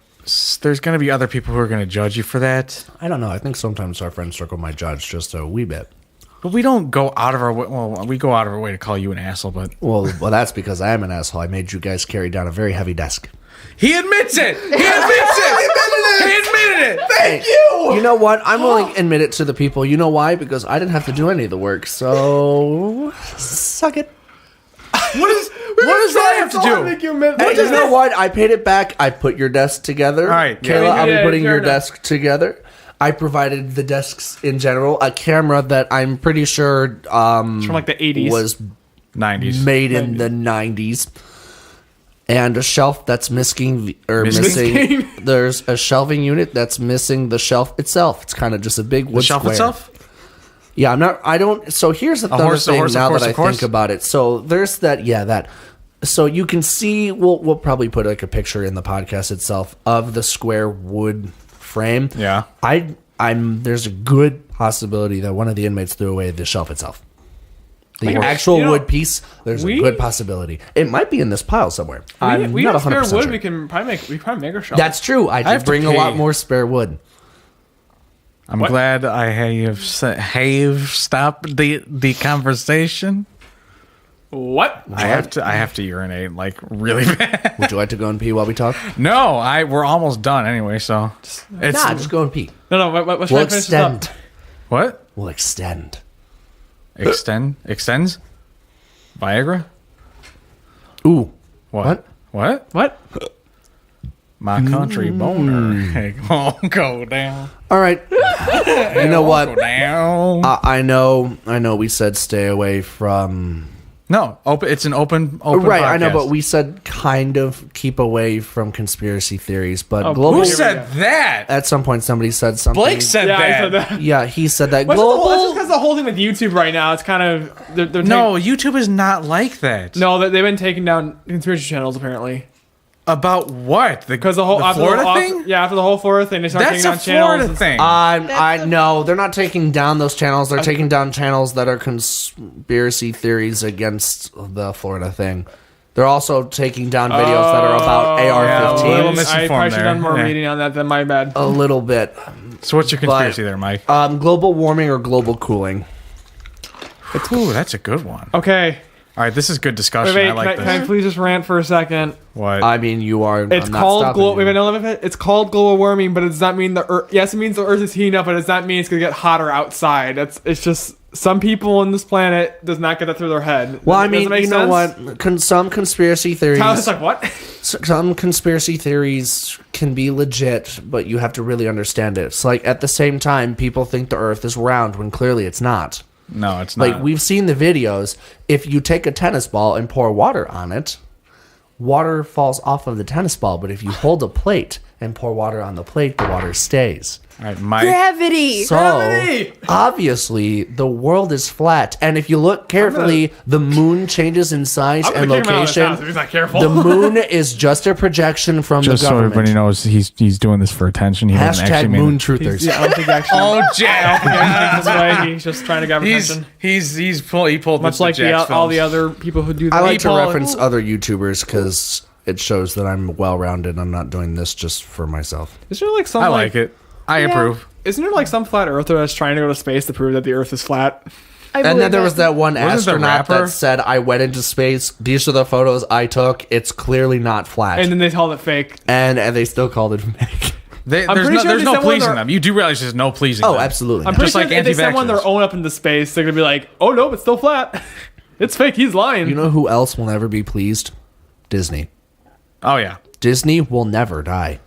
A: there's going to be other people who are going to judge you for that.
B: I don't know. I think sometimes our friend circle might judge just a wee bit.
A: But we don't go out of our way. Well, we go out of our way to call you an asshole, but
B: Well, that's because I am an asshole. I made you guys carry down a very heavy desk.
A: he admits it. He admits it. He admitted it.
B: Thank you. You know what? I'm willing to admit it to the people. You know why? Because I didn't have to do any of the work. So suck it.
A: What does that have to do?
B: And you know what? I paid it back. I put your desk together.
A: All right,
B: Kayla,
A: yeah.
B: I'll be
C: Yeah,
B: putting
C: fair
B: your
C: enough.
B: desk together. I provided the desks in general, a camera that I'm pretty sure
C: It's from like the 80s.
B: was
A: 90s.
B: made in the 90s. And a shelf that's missing.
A: Missing?
B: There's a shelving unit that's missing the shelf itself. It's kind of just a big wood
A: The shelf
B: square.
A: itself?
B: Yeah, I don't. So here's the other
A: horse, a
B: thing.
A: horse, of
B: Now
A: course,
B: that I
A: of course.
B: think about it, so there's that. Yeah, that. So you can see. We'll probably put like a picture in the podcast itself of the square wood frame.
A: Yeah.
B: I'm. There's a good possibility that one of the inmates threw away the shelf itself. The
C: Like,
B: actual
C: you know,
B: wood piece. There's a good possibility. It might be in this pile somewhere. I'm
C: we
B: not
C: have
B: 100%
C: spare wood.
B: sure.
C: We can probably make our shelf.
B: That's true. I
A: have
B: did
A: to
B: bring a lot
A: pay.
B: more spare wood.
A: I'm
C: What?
A: glad I have stopped the conversation.
C: what?
A: I have to urinate like really bad.
B: Would you like to go and pee while we talk?
A: No, we're almost done anyway. So it's
B: Nah, just go and pee.
C: No. Let's
B: We'll
C: try to finish this up.
B: extend.
A: what
B: We'll extend.
A: extends Viagra.
B: Ooh.
A: What?
C: What?
A: My country boner it won't go down.
B: All right. You know
A: Go
B: what?
A: down.
B: I know. We said stay away from.
A: No, open. It's an open.
B: Right. I know,
A: podcast.
B: but we said kind of keep away from conspiracy theories. But
C: Oh,
B: global.
A: Who
C: Here we
A: said
C: go.
A: that?
B: At some point, somebody said something.
A: Blake said
C: Yeah, I
A: that.
C: said that.
B: Yeah, he said that.
C: That's
B: Global.
C: because the whole thing with YouTube right now, it's kind of they're
A: No, YouTube is not like that.
C: no, they've been taking down conspiracy channels apparently.
A: About what?
C: Because the whole
A: the
C: after
A: Florida
C: the,
A: thing?
C: yeah, after the whole Florida thing, they started
A: That's
C: taking
A: a
C: down channels.
A: Florida
C: and-
A: thing.
B: I know they're not taking down those channels. They're taking down channels that are conspiracy theories against the Florida thing. They're also taking down videos that are about
A: yeah, a
B: AR-15s.
A: little
C: I
A: misinformed
C: probably should have
A: there.
C: done more
A: Yeah.
C: reading on that than my bad.
B: A little bit.
A: So what's your conspiracy there, Mike?
B: Global warming or global cooling?
A: Ooh, that's a good one.
C: Okay,
A: All right, this is good discussion.
C: wait,
A: I like
C: can I
A: this.
C: please just rant for a second?
A: What?
B: I mean, you are.
C: It's
B: I'm not
C: called
B: stopping
C: global.
B: you.
C: Wait, no, it's called global warming, but it does not mean the Earth. Yes, it means the Earth is heating up, but it does not mean it's gonna get hotter outside. It's just some people on this planet does not get that through their head.
B: Well, I
C: Does it
B: mean,
C: make
B: you know
C: sense?
B: what? Some conspiracy theories.
C: Tyler's like, what?
B: Some conspiracy theories can be legit, but you have to really understand it. It's like at the same time, people think the Earth is round when clearly it's not.
A: no, it's not.
B: Like we've seen the videos. If you take a tennis ball and pour water on it, water falls off of the tennis ball, but if you hold a plate and pour water on the plate, the water stays.
A: All right, Mike.
D: Gravity.
B: So, obviously, the world is flat. And if you look carefully, the moon changes in size
C: I'm
B: and
C: gonna kick him out of this house
B: location.
C: if he's not careful.
B: The moon is just a projection from
E: Just
B: the
E: so
B: government.
E: everybody knows, he's doing this for attention. He doesn't
B: Hashtag
E: actually mean
B: moon
E: it.
B: truthers.
C: Yeah, I don't think actually.
A: Oh, Jack.
C: This way, he's just trying to grab attention.
A: He pulled
C: Much
A: the
C: like
A: Jack's
C: all the
A: films.
C: other people who do that.
B: I like to
A: People-
B: reference other YouTubers because it shows that I'm well-rounded. I'm not doing this just for myself.
C: Isn't there like some
A: I like it. I approve.
C: Isn't there like some flat earther that's trying to go to space to prove that the Earth is flat?
D: I
B: And then
D: believe
B: there
D: it.
B: was that one
A: Wasn't the
B: astronaut
A: rapper?
B: that said, I went into space. These are the photos I took. It's clearly not flat.
C: And then they called it fake.
B: And they still called it fake.
A: There's
C: pretty sure
A: there's
C: they
A: no
C: sent one of
A: pleasing
C: their-
A: them. You do realize there's no pleasing
B: Oh,
A: them.
B: absolutely.
C: I'm
B: not.
C: pretty
A: Just
C: sure
A: like
C: if they send one their
A: anti-vaxxers.
C: own up into space, they're gonna be like, "Oh no, it's still flat. It's fake. He's lying."
B: You know who else will never be pleased? Disney.
A: Oh yeah.
B: Disney will never die.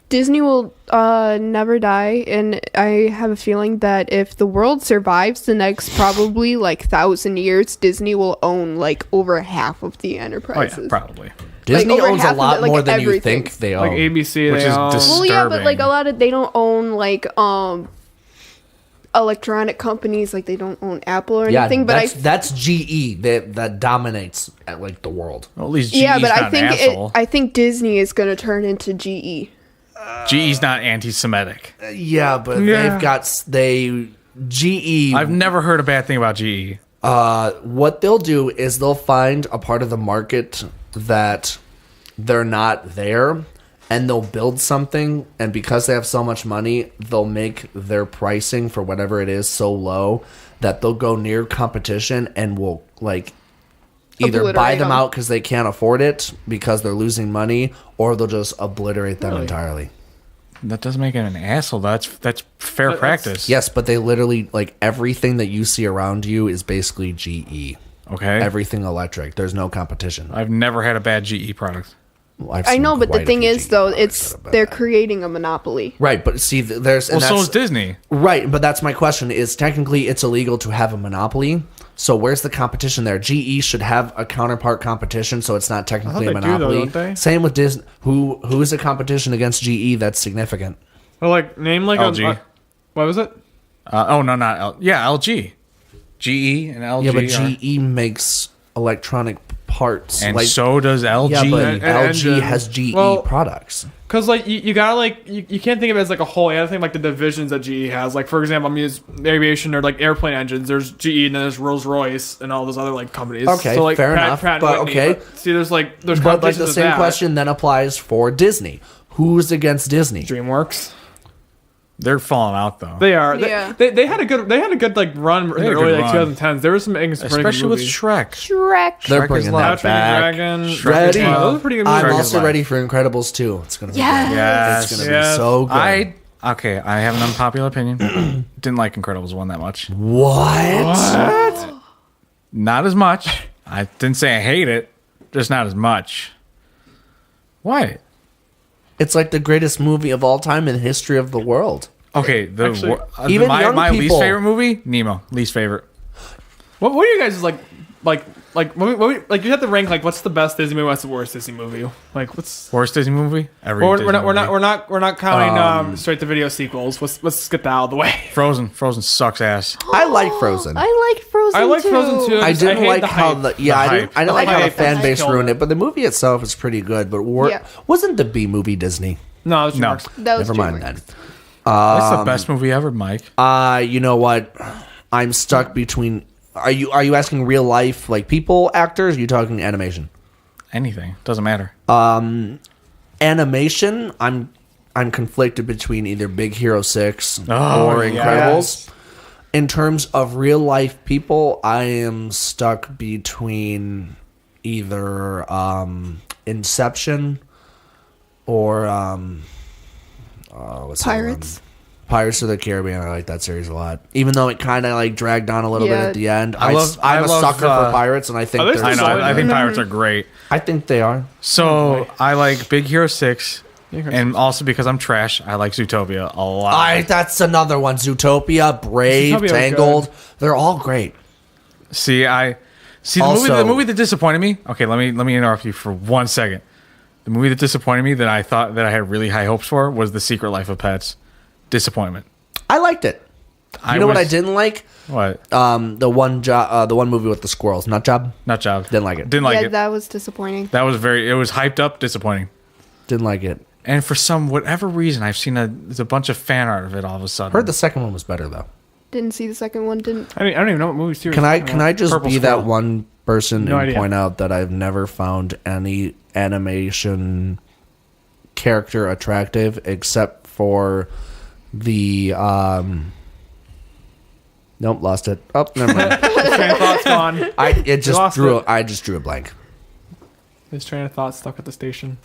D: Disney will never die, and I have a feeling that if the world survives the next probably like 1,000 years, Disney will own like over half of the
A: Oh yeah.
D: enterprises.
A: Probably.
B: Disney
D: over
B: owns
D: half
B: a
D: of
B: lot
D: it, like
B: more than you
D: everything.
B: think they
C: like
B: own.
C: ABC,
A: Which
C: they
A: is
C: own.
D: Well, yeah, but like
A: Disturbing.
D: a lot of they don't own like electronic companies, like they don't own Apple or
B: Yeah,
D: anything. But
B: that's GE that dominates at like the world.
A: Well, at least
D: yeah,
A: GE's
D: but
A: not
D: I think
A: an asshole.
D: I think Disney is going to turn into GE.
A: GE's not anti-Semitic.
B: Yeah, but
C: Yeah.
B: GE.
A: I've never heard a bad thing about GE.
B: What they'll do is they'll find a part of the market that they're not there, and they'll build something, and because they have so much money, they'll make their pricing for whatever it is so low that they'll go near competition and will like either buy
D: Obliterate
B: them
D: them.
B: out because they can't afford it because they're losing money, or they'll just obliterate them entirely.
A: That doesn't make him an asshole. That's fair practice.
B: Yes, but they literally like everything that you see around you is basically GE.
A: Okay.
B: Everything electric. There's no competition.
A: I've never had a bad GE product.
B: I've
D: I
B: seen
D: know, but the
B: quite a
D: thing
B: few
D: is,
B: GE
D: though,
B: products that are
D: they're
B: bad.
D: creating a monopoly.
B: Right, but see, there's
A: Well,
B: and
A: so
B: that's,
A: is Disney.
B: right, but that's my question: is technically it's illegal to have a monopoly. So where's the competition there? GE should have a counterpart competition, so it's not technically a
C: they do, though,
B: monopoly.
C: don't they?
B: Same with Disney. Who is a competition against GE that's significant?
C: Well, like name like
A: LG.
C: what was it?
A: Oh no, not L. Yeah, LG, GE and LG.
B: Yeah, but
A: are-
B: GE makes electronic parts,
A: and
B: like
A: so does LG.
B: yeah, but
C: And
B: LG
C: engine.
B: has GE
C: Well,
B: products.
C: Because like you gotta like you can't think of it as like a whole. You gotta think like the divisions that GE has. Like for example, I'm using aviation or like airplane engines. There's GE and then there's Rolls Royce and all those other like companies.
B: Okay,
C: so, like,
B: fair enough,
C: and
B: but
C: Whitney.
B: okay.
C: But, see, there's like there's
B: But like
C: competitions
B: the
C: with
B: same
C: that.
B: question then applies for Disney. Who's against Disney?
C: DreamWorks.
A: They're falling out though,
C: They are.
D: Yeah.
C: They had a good like run in the
A: had a
C: early
A: good
C: like
A: run.
C: 2010s. There were some pretty good
A: especially with
C: movies.
A: Shrek.
D: Shrek.
B: They're
A: Shrek
B: bringing
A: is
B: that
A: live.
B: back.
C: Dragon.
B: Ready?
C: Yeah, those are pretty good
B: I'm
C: movies.
A: Shrek is
B: also
A: live.
B: ready for Incredibles 2. It's gonna be
D: Yes.
B: good.
A: Yes.
B: It's gonna
C: Yes.
B: be so good.
A: I have an unpopular opinion. Didn't like Incredibles 1 that much.
B: what?
A: Not as much. I didn't say I hate it, just not as much. What?
B: It's like the greatest movie of all time in the history of the world.
A: Okay,
C: Actually,
B: even young
A: my
B: people-
A: least favorite movie, Nemo. Least favorite.
C: What are you guys like you have to rank like what's the best Disney movie, what's the worst Disney movie? Like what's
A: Worst Disney movie? Every
C: we're
A: Disney
C: not
A: movie.
C: we're not counting straight to video sequels. Let's get that out of the way.
A: Frozen. Frozen sucks ass.
B: I like Frozen.
D: I like Frozen.
C: I like
D: too.
C: Frozen too.
B: I didn't
C: hate
B: like
C: the
B: how
C: hype.
B: the I didn't
A: hype.
B: I didn't
C: The
B: like how the
C: hype,
B: fan
C: the
B: base
C: hype.
B: ruined it, but the movie itself is pretty good. But
D: Yeah.
B: wasn't the B movie Disney?
C: No, it's
A: No.
C: DreamWorks.
D: That was
B: Never mind
D: DreamWorks.
B: then.
A: That's the best movie ever, Mike.
B: You know what? I'm stuck between. Are you asking real life like people actors? Are you talking animation?
A: Anything. Doesn't matter.
B: Animation. I'm conflicted between either Big Hero 6
A: Oh,
B: or
A: yes.
B: Incredibles. In terms of real life people, I am stuck between either Inception or what's the other
D: Pirates.
B: one? Pirates of the Caribbean. I like that series a lot, even though it kind of like dragged on a little bit
D: Yeah.
B: at the end.
A: I love-
B: I'm
A: I
B: a
A: love,
B: sucker for pirates, and I think
C: Are they
B: they're
A: I know.
C: Solid.
A: I think pirates are great.
B: I think they are.
A: So I like Big Hero 6, and also because I'm trash, I like Zootopia a lot.
B: That's another one. Zootopia, Brave,
C: Zootopia was
B: Tangled. They're all great.
A: See, See, the movie that disappointed me. Okay, let me interrupt you for 1 second. The movie that disappointed me that I thought that I had really high hopes for was The Secret Life of Pets. Disappointment.
B: I liked it. You know what I didn't like?
A: What?
B: The one movie with the squirrels. Nut Job.
A: Didn't
B: like it.
A: Didn't like
D: yeah,
A: it.
D: that was disappointing.
A: That was it was hyped up, disappointing.
B: Didn't like it.
A: And for whatever reason, I've seen there's a bunch of fan art of it all of a sudden.
B: Heard the second one was better though.
D: Didn't see the second one. Didn't.
C: I don't even know what movie series.
B: Can I just
A: Purple
B: be
A: Squirrel.
B: that one person
C: No
B: and
C: idea.
B: point out that I've never found any animation character attractive except for the nope, lost it. Oh, never mind.
C: His train of thought's gone.
B: I
C: lost
B: just drew a blank.
C: His train of thought stuck at the station.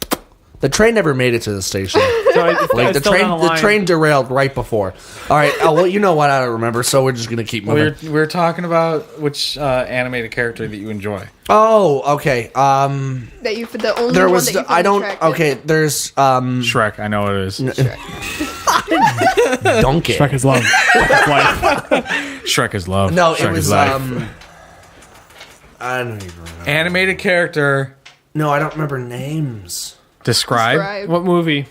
B: The train never made it to the station.
C: So
B: Like the train derailed right before. All right. Oh well, you know what? I don't remember. So we're just gonna keep moving.
A: We're talking about which animated character that you enjoy.
B: Oh, okay.
D: That you the only
B: There
D: one
B: was
D: that you
B: I
D: found
B: don't.
D: attractive.
B: Okay, there's
A: Shrek, I know what it is.
B: Donkey.
C: Shrek is love.
A: Shrek is love.
B: No,
A: Shrek
B: it was
A: is life.
B: I don't even remember.
A: Animated character.
B: No, I don't remember names.
A: Describe.
D: Describe.
C: What movie?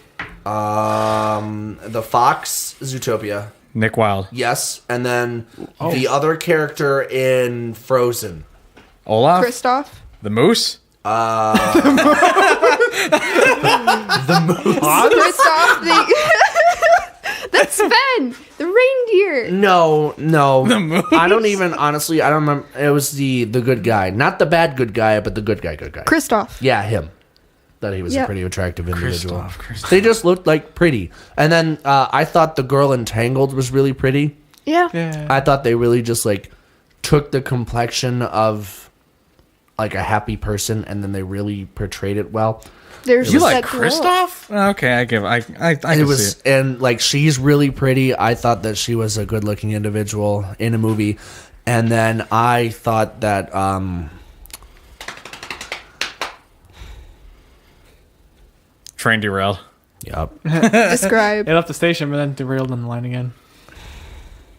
B: The Fox Zootopia.
A: Nick Wilde.
B: Yes, and then the other character in Frozen.
A: Olaf.
D: Kristoff.
A: The moose.
D: Kristoff. That's Sven, the reindeer.
B: No.
A: The moose.
B: I don't even honestly. I don't remember. It was the good guy, not the bad good guy, but the good guy. Good guy.
D: Kristoff.
B: Yeah, him. That he was a
D: Yeah.
B: pretty attractive individual.
A: Kristoff.
B: They just looked like pretty. And then I thought the girl in Tangled was really pretty.
D: Yeah.
C: Yeah.
B: I thought they really just like took the complexion of like a happy person and then they really portrayed it well.
D: There's
A: You
D: just
A: like
D: that glow.
A: Kristoff? Okay, I can
B: It was
A: see it.
B: and like she's really pretty. I thought that she was a good looking individual in a movie. And then I thought that
A: Train derailed.
B: yep.
D: Describe.
C: They left the station, but then derailed on the line again.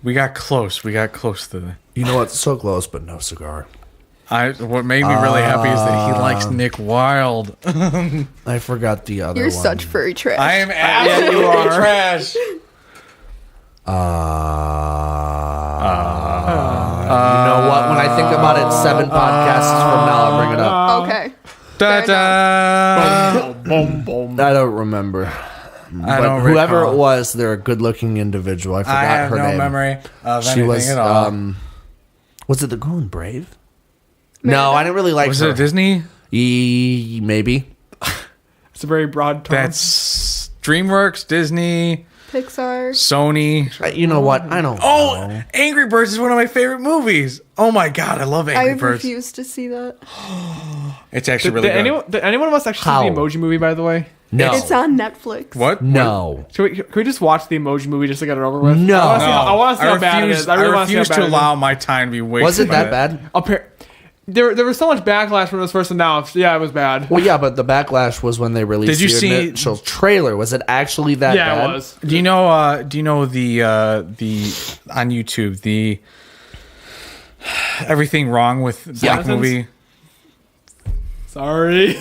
A: We got close. We got close to the.
B: You know what? So close, but no cigar.
A: What made me really happy is that he likes Nick Wilde.
B: I forgot the other
D: You're
B: one.
D: such furry trash.
A: I am absolutely trash.
B: You know what? When I think about it, 7 podcasts from now, I'll bring it up.
D: Okay.
A: Da, da.
C: Boom, boom.
B: I don't remember.
A: I don't
B: Whoever
A: recall.
B: it was, they're a good-looking individual. I forgot
A: I have
B: her
A: no
B: name.
A: memory of
B: She
A: anything
B: was.
A: at all.
B: Was it the girl in Brave? No, I didn't really like
A: Was
B: her.
A: it Disney?
B: Maybe.
C: It's a very broad term.
A: That's DreamWorks, Disney,
D: Pixar.
A: Sony.
B: You know what? I don't.
A: Oh,
B: know.
A: Angry Birds is one of my favorite movies. Oh my god, I love
D: I
A: Angry Birds.
D: refuse to see that.
A: It's actually really good.
C: Did anyone of us actually
B: How?
C: see the Emoji Movie, by the way?
B: No.
D: It's on Netflix.
A: What?
B: No.
C: Can we just watch the Emoji Movie just to get it over with?
B: No.
C: I want to see how bad it
A: refuse,
C: is. I really want to see how
A: refuse
C: bad
A: to
C: it is.
A: allow my time to be wasted.
B: Was it
A: by
B: that bad?
C: There was so much backlash when it was first announced. Yeah, it was bad.
B: Well, yeah, but the backlash was when they released
A: Did you
B: the
A: see-
B: initial trailer. Was it actually that
C: Yeah,
B: bad?
C: it was.
A: Do you know? Do you know the on YouTube the everything wrong with Black
C: Jonathan's?
A: movie?
C: Sorry.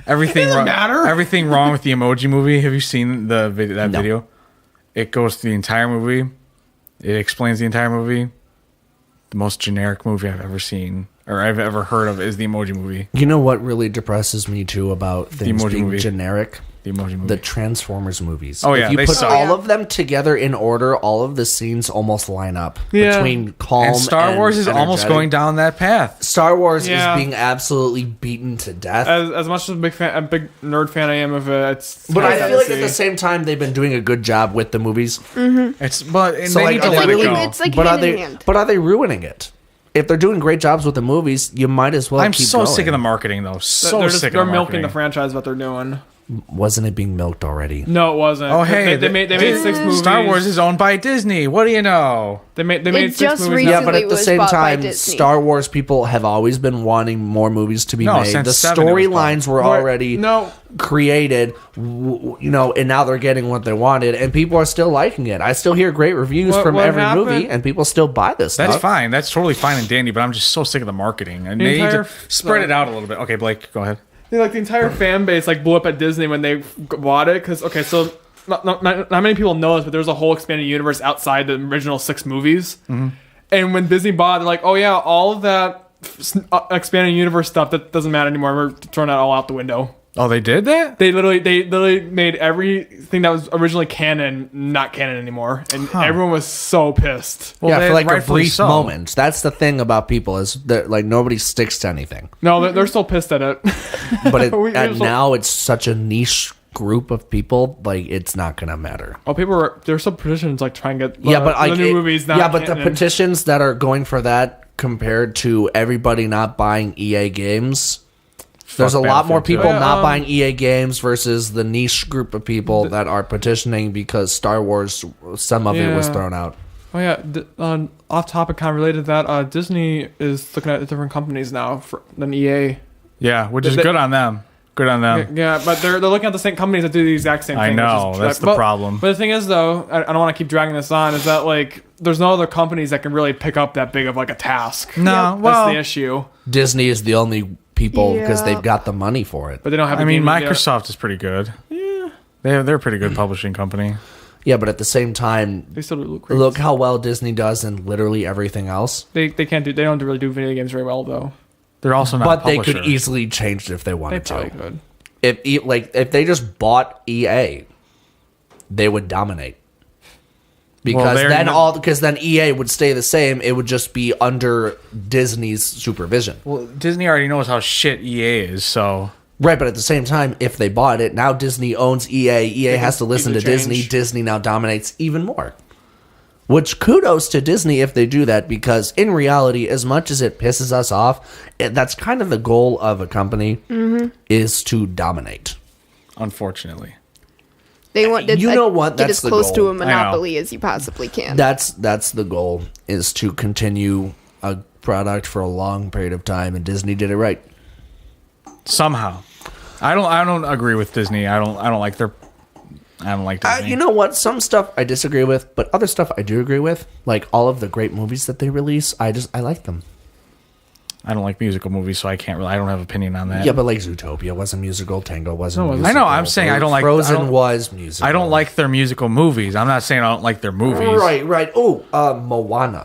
A: Everything wrong.
C: matter.
A: Everything wrong with the Emoji Movie. Have you seen that video? It goes through the entire movie. It explains the entire movie. The most generic movie I've ever seen or I've ever heard of is the Emoji Movie.
B: You know what really depresses me too about things
A: Emoji
B: being
A: Movie.
B: generic?
A: The Emoji Movie.
B: The Transformers movies.
A: Oh, yeah,
B: if you
A: they
B: put
A: suck.
B: all of them together in order, all of the scenes almost line up
C: Yeah.
B: between calm
A: and Star Wars is almost
B: energetic.
A: going down that path.
B: Star Wars
C: Yeah.
B: is being absolutely beaten to death.
C: as much as a big nerd fan I am of it, it's.
B: but I
C: sad
B: feel
C: to
B: like at
C: see.
B: the same time they've been doing a good job with the movies.
A: It's but and
B: So,
A: they
B: like,
A: need to
B: are they
A: let it
B: really-
A: go.
D: It's like
B: but are
D: hand in
B: they?
D: hand.
B: But are they ruining it? If they're doing great jobs with the movies, you might as well.
A: I'm
B: keep
A: so
B: going.
A: sick of the marketing though. So
C: they're
A: sick
C: they're
A: of the
C: milking
A: marketing.
C: the franchise, what they're doing.
B: Wasn't it being milked already?
C: No, it wasn't.
A: Oh, hey,
C: they made 6 movies.
A: Star Wars is owned by Disney. What do you know?
C: They made
D: It
C: 6
D: just
C: movies.
B: Yeah, but at
D: Recently
B: the
D: was
B: same
D: bought by
B: time,
D: Disney.
B: Star Wars people have always been wanting more movies to be
A: No,
B: made.
A: since
B: The
A: 7 it was
B: storylines were
C: Right.
B: already
C: No.
B: created, and now they're getting what they wanted, and people are still liking it. I still hear great reviews from
C: What
B: every
C: happened-
B: movie, and people still buy this
A: That's
B: stuff.
A: fine. That's totally fine and dandy, but I'm just so sick of the marketing. And
C: The
A: they need
C: entire-
A: to spread it out a little bit. Okay, Blake, go ahead.
C: Yeah, like the entire fan base like blew up at Disney when they bought it. Because so not many people know this, but there's a whole expanded universe outside the original 6 movies.
A: Mm-hmm.
C: And when Disney bought, they're like, oh yeah, all of that expanded universe stuff that doesn't matter anymore. We're throwing that all out the window.
A: Oh, they did that?
C: They literally made everything that was originally canon not canon anymore, and everyone was so pissed.
A: Well,
B: Yeah,
A: they-
B: for like a
A: rightfully
B: brief
A: so.
B: moment. That's the thing about people is that like nobody sticks to anything.
C: No, they're still pissed at it.
B: But
C: We-
B: and
C: we-
B: now it's such a niche group of people. Like it's not gonna matter.
C: Oh, there's some petitions like trying to get
B: Yeah, but
C: the
B: like
C: new movies not
B: yeah, but the
C: canon.
B: petitions that are going for that compared to everybody not buying EA games. There's a lot more
A: Battlefield
B: people
A: 2.
B: not buying EA games versus the niche group of people that are petitioning because Star Wars, some of it was
C: Yeah.
B: thrown out.
C: Oh yeah, off topic, kind of related to that. Disney is looking at different companies now than EA.
A: Yeah, which is
C: They-
A: good on them. Good on them.
C: Yeah, but they're looking at the same companies that do the exact same
A: I
C: thing.
A: know,
C: which is-
A: that's the
C: but-
A: problem.
C: But the thing is, though, I don't want to keep dragging this on. Is that like there's no other companies that can really pick up that big of like a task?
A: No,
C: That's
A: well,
C: the issue.
B: Disney is the only people because
D: Yeah.
B: they've got the money for it.
C: But they don't have.
A: I
C: a
A: mean,
C: game yet.
A: Microsoft is pretty good. Yeah. They're a pretty good publishing company.
B: Yeah, but at the same time,
C: They still look great.
B: look how well Disney does in literally everything else.
C: They can't do. They don't really do video games very well though.
A: They're also not
B: But
A: a
B: they
A: publisher.
B: could easily change it if they
C: They
B: wanted
C: probably
B: to.
C: could.
B: If they just bought EA, they would dominate.
A: Well,
B: Because then EA would stay the same. It would just be under Disney's supervision.
A: Well, Disney already knows how shit EA is, so
B: Right, but at the same time, if they bought it, now Disney owns EA. EA has to listen to
C: easily
B: Disney.
C: change.
B: Disney now dominates even more. Which kudos to Disney if they do that, because in reality, as much as it pisses us off, that's kind of the goal of a company is to dominate.
A: unfortunately.
D: They want to
B: You know what?
D: get
B: That's
D: as
B: the
D: close
B: goal.
D: to a monopoly as you possibly can.
B: That's the goal, is to continue a product for a long period of time, and Disney did it right.
A: Somehow. I don't agree with Disney. I don't like Disney.
B: You know what? Some stuff I disagree with, but other stuff I do agree with. Like all of the great movies that they release, I like them.
A: I don't like musical movies, so I don't have an opinion on that.
B: Yeah, but like Zootopia wasn't musical, Tango wasn't
C: No,
B: musical.
A: I know, I'm saying I don't like-
B: Frozen
A: I don't-
B: was musical.
A: I don't like their musical movies. I'm not saying I don't like their movies.
B: Right. Oh, Moana.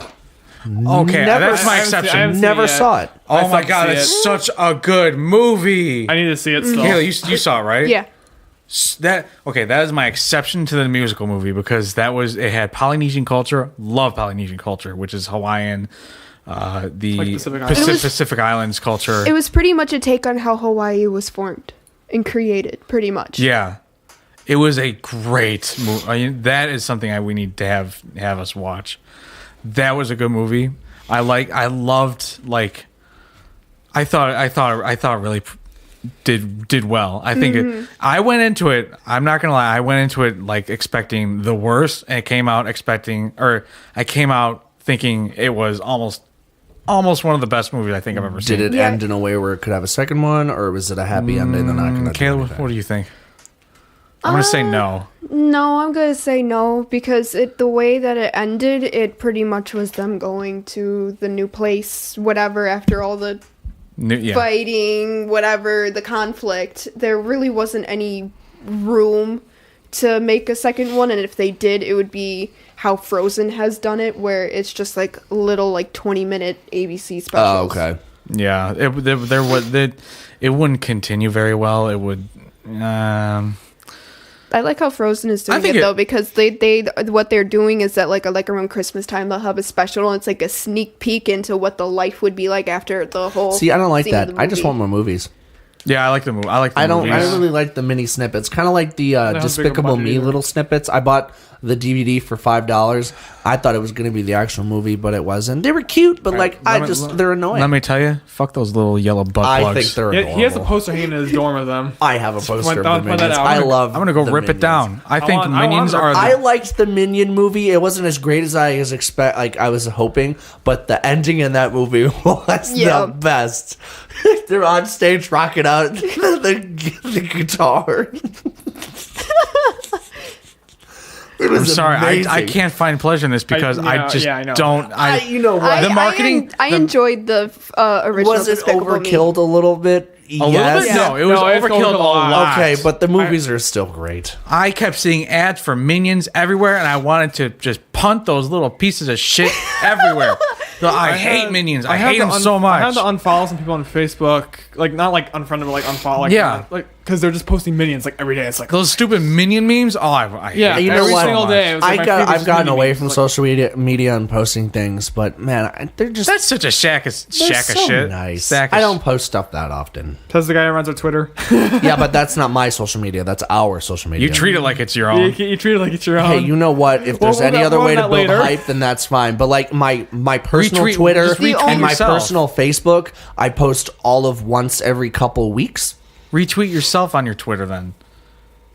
A: Okay,
B: Never-
A: that's my
C: I haven't
A: exception.
C: seen- I haven't
B: Never
C: seen it
B: saw it.
A: Oh
C: I
A: my
C: still
A: god,
C: see
A: that's
C: it.
A: such a good movie.
C: I need to see it still.
A: Kayla, you saw it, right?
D: yeah.
A: That is my exception to the musical movie because it had Polynesian culture. Love Polynesian culture, which is Hawaiian, the
C: Like Pacific Islands.
D: It was-
A: Pacific Islands culture.
D: It was pretty much a take on how Hawaii was formed and created, pretty much.
A: Yeah, it was a great movie. I mean, that is something we need to have us watch. That was a good movie. I loved I thought it really did well. I think I went into it. I'm not gonna lie. I went into it expecting the worst, and I came out thinking it was almost one of the best movies I think I've ever seen.
B: Did it
D: Yeah.
B: end in a way where it could have a second one, or was it a happy ending? They're not going to.
A: Kayla, what do you think? I'm gonna say no.
D: No, I'm gonna say no because the way that it ended, it pretty much was them going to the new place, whatever. After all the
A: Yeah.
D: fighting, whatever the conflict, there really wasn't any room to make a second one. And if they did, it would be how Frozen has done it, where it's just little 20-minute ABC specials.
B: Oh, okay.
A: Yeah, it wouldn't continue very well. It would.
D: I like how Frozen is
A: I
D: doing
A: think
D: it though, because they what they're doing is that like around Christmas time they'll have a special and it's like a sneak peek into what the life would be like after the whole.
B: See, I don't like
D: scene of
B: that.
D: the
B: I just
D: movie.
B: want more movies.
A: Yeah, I like the movie. I like the
B: I don't
A: movies.
B: really like the mini snippets. Kind of like the
C: how big a
B: Despicable
C: budget
B: Me
C: either.
B: little snippets. I bought the DVD for $5. I thought it was going to be the actual movie, but it wasn't. They were cute, but they're annoying.
A: Let me tell you, fuck those little yellow butt
B: I
A: plugs.
B: think they're
C: Yeah,
B: adorable.
C: he has a poster hanging in his dorm of them.
B: I have a poster of the
C: point that
B: Minions.
C: out.
B: I love.
A: I'm gonna go
B: the
A: rip
B: Minions.
A: it down. I think
C: want- I
A: Minions
C: want-
A: are.
B: I liked the Minion movie. It wasn't as great as I was hoping, but the ending in that movie was
D: Yeah.
B: the best. They're on stage rocking out the guitar. It was
A: I'm sorry,
B: amazing.
A: I can't find pleasure in this because I just
C: yeah, I know.
A: don't.
B: You know what?
A: The marketing-
D: I enjoyed the original.
B: Was it
D: Despicable Me.
B: overkilled a little bit?
A: A little bit?
B: Yes.
A: No, it was
C: No, it's
A: overkilled a
C: overkilled a lot.
A: lot.
B: Okay, but the movies are still great.
A: I kept seeing ads for Minions everywhere, and I wanted to just punt those little pieces of shit everywhere. So I hate Minions. I hate them so much.
C: I had to unfollow some people on Facebook, like not like unfriended, but like unfollow. Like,
A: Yeah.
C: like because they're just posting Minions like every day. It's like
A: Those stupid Minion memes. Oh, I hate
C: yeah,
A: them
B: You know
C: every
B: what?
C: single day. It was like my favorite
B: I've gotten
C: Minion
B: away
C: memes.
B: from
C: Like,
B: social media and posting things, but man, they're just
A: That's such a shack of
B: they're so
A: shit.
B: nice.
A: Sack of
B: I don't post stuff that often.
C: Says the guy who runs our Twitter.
B: Yeah, but that's not my social media. That's our social media.
A: You treat it like it's your
C: you,
A: own.
C: you treat it like it's your own.
B: Hey, you know what? If there's
C: we'll
B: any
C: get-
B: other
C: we'll
B: way
C: on
B: to
C: that
B: build
C: later.
B: hype, then that's fine. But like my personal
A: Retweet-
B: Twitter
A: just retweet
B: and my
A: yourself.
B: personal Facebook, I post all of once every couple weeks.
A: Retweet yourself on your Twitter then.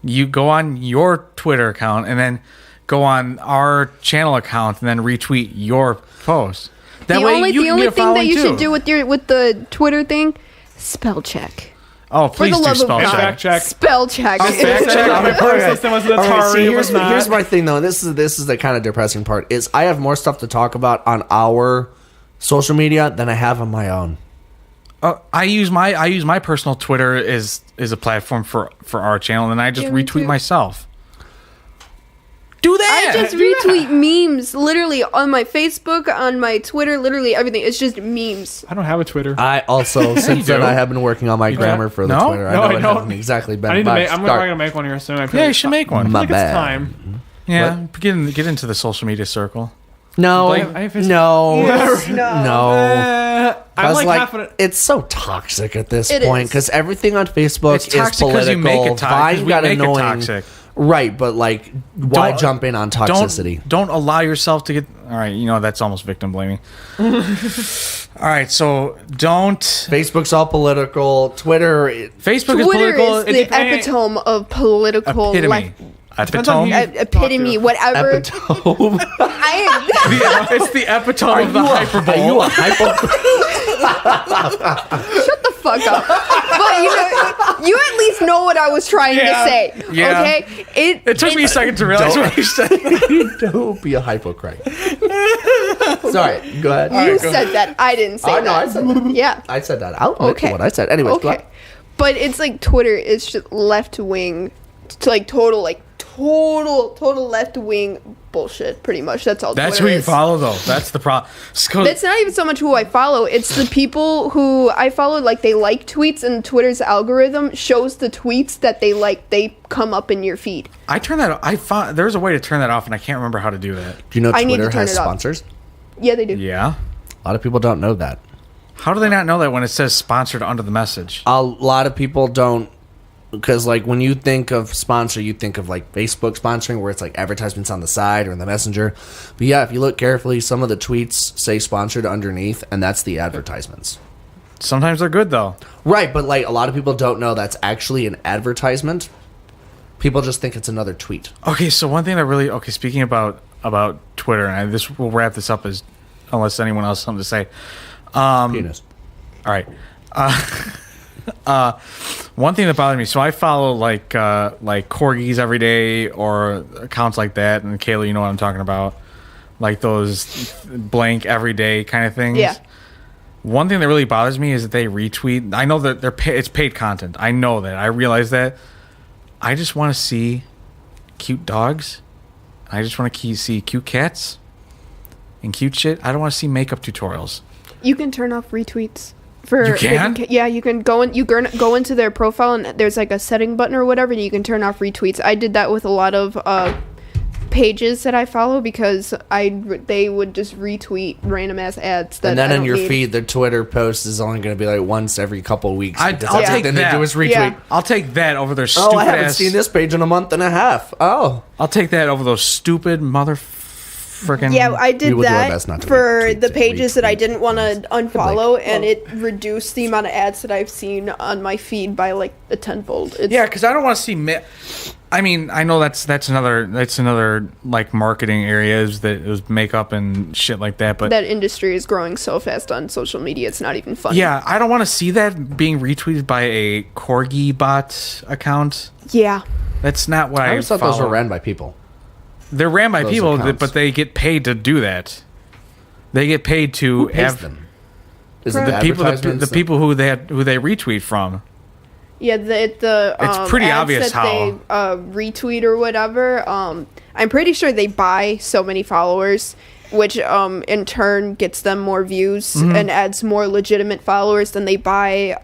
A: You go on your Twitter account and then go on our channel account and then retweet your post. That
D: The
A: way
D: only
A: you can
D: thing
A: get
D: that
A: following
D: you
A: too.
D: should do with the Twitter thing, spell check.
A: Oh,
D: For
A: please
D: the
A: do
D: love of
A: spell
D: God,
A: check.
C: Fact check.
D: spell check.
C: Fact check on my personal system was an
B: All right,
C: Atari.
B: see,
C: It was not.
B: here's my thing though. This is the kind of depressing part. Is I have more stuff to talk about on our social media than I have on my own.
A: I use my personal Twitter as a platform for our channel, and I just
D: Yeah, me
A: retweet
D: too.
A: myself. Do that.
D: I just retweet memes literally on my Facebook, on my Twitter, literally everything. It's just memes.
C: I don't have a Twitter.
B: I also since then
A: do.
B: I have been working on my grammar for the
A: No?
B: Twitter.
C: No,
B: I
C: I
B: know it
C: don't.
B: hasn't exactly been.
C: I need to
B: my
C: make. I'm
B: start.
C: probably gonna make one here soon. I feel
A: Yeah, you
C: like
A: should make one.
B: My
C: I feel like
B: bad.
C: it's time.
A: Yeah, get into the social media circle.
B: No,
C: Blake, I have his-
B: no,
C: Yes,
B: no.
C: I'm
B: Because,
C: like,
B: like,
C: half of it.
B: it's so toxic at this
D: It
B: point
D: is.
B: because everything on Facebook
A: It's
B: is
A: toxic 'cause
B: political.
A: you make it toxic, 'cause
B: Vine
A: we
B: got
A: make it
B: annoying.
A: toxic.
B: Right, but like, why
A: Don't-
B: jump in on toxicity?
A: Don't allow yourself to get. All right, you know that's almost victim blaming. All right, so don't.
B: Facebook's all political. Twitter,
A: Facebook is
D: Twitter
A: political.
D: is the epitome of political
A: epitome.
D: life.
A: Epitome.
D: Epitome, whatever.
B: epitome.
A: It's the epitome of the hyperbole.
B: Are you a hyper?
D: Shut the fuck up. But you at least know what I was trying
A: Yeah.
D: to say.
A: Yeah.
D: Okay?
A: It took me a second to realize what you said.
B: Don't be a hypocrite. Sorry, go ahead.
D: You said that. I didn't say
B: Oh,
D: that.
B: no, I said that.
D: Yeah.
B: I said that. I'll admit to
D: Okay.
B: what I said. Anyways, go
D: Okay.
B: ahead.
D: But it's like Twitter is just left wing, total left wing bullshit. Pretty much. That's all.
A: That's
D: Twitter
A: who you
D: is.
A: follow, though. That's the problem.
D: It's not even so much who I follow. It's the people who I follow. Like they like tweets, and Twitter's algorithm shows the tweets that they like. They come up in your feed.
A: I turn that. I found there's a way to turn that off, and I can't remember how to do that.
B: Do you know
D: I need to
B: Twitter
D: turn
B: has
D: it off.
B: sponsors?
D: Yeah, they do.
A: Yeah.
B: A lot of people don't know that.
A: How do they not know that when it says sponsored under the message?
B: A lot of people don't, because like when you think of sponsor, you think of like Facebook sponsoring where it's like advertisements on the side or in the messenger. But yeah, if you look carefully, some of the tweets say sponsored underneath, and that's the advertisements.
A: Sometimes they're good though.
B: Right, but like a lot of people don't know that's actually an advertisement. People just think it's another tweet.
A: Okay, so one thing that really speaking about Twitter, and this we'll wrap this up as unless anyone else has something to say.
B: Penis.
A: All right. One thing that bothers me, so I follow like corgis every day or accounts like that, and Kayla, you know what I'm talking about, like those blank everyday kind of things.
D: Yeah.
A: One thing that really bothers me is that they retweet. I know that it's paid content. I know that. I realize that. I just want to see cute dogs. I just want to see cute cats and cute shit. I don't want to see makeup tutorials.
D: You can turn off retweets. For
A: You can?
D: Yeah, you can go into their profile and there's like a setting button or whatever, and you can turn off retweets. I did that with a lot of pages that I follow because they would just retweet random ass ads that
B: And then
D: I
B: in
D: don't
B: your
D: need.
B: feed, the Twitter post is only going to be like once every couple of weeks.
A: I'll
B: because that's
A: take
B: what they
A: that.
B: do is retweet.
D: Yeah.
A: I'll take that over their stupid
B: Oh, I haven't
A: ass.
B: seen this page in a month and a half. Oh.
A: I'll take that over those stupid freaking.
D: Yeah, I
B: We
D: did
B: will do our
D: that
B: best not to
D: for
B: retweet
D: the
B: it,
D: pages that I
B: retweet
D: didn't want to
B: things.
D: unfollow, and it reduced the amount of ads that I've seen on my feed by like a tenfold.
A: Yeah, because I don't want to see. I mean, I know that's another like marketing area is that it was makeup and shit like that. But
D: that industry is growing so fast on social media; it's not even funny.
A: yeah, I don't want to see that being retweeted by a corgi bot account.
D: Yeah.
A: That's not what
B: I
A: I
B: always thought
A: follow.
B: those were ran by people.
A: They're ran by
B: those
A: people,
B: accounts.
A: but they get paid to do that. They get paid to
B: Who pays them? Is it
A: the people
B: advertisements?
A: the people who they retweet from.
D: Yeah, it's
A: pretty
D: ads
A: obvious
D: that they retweet or whatever. I'm pretty sure they buy so many followers, which in turn gets them more views and adds more legitimate followers. Then they buy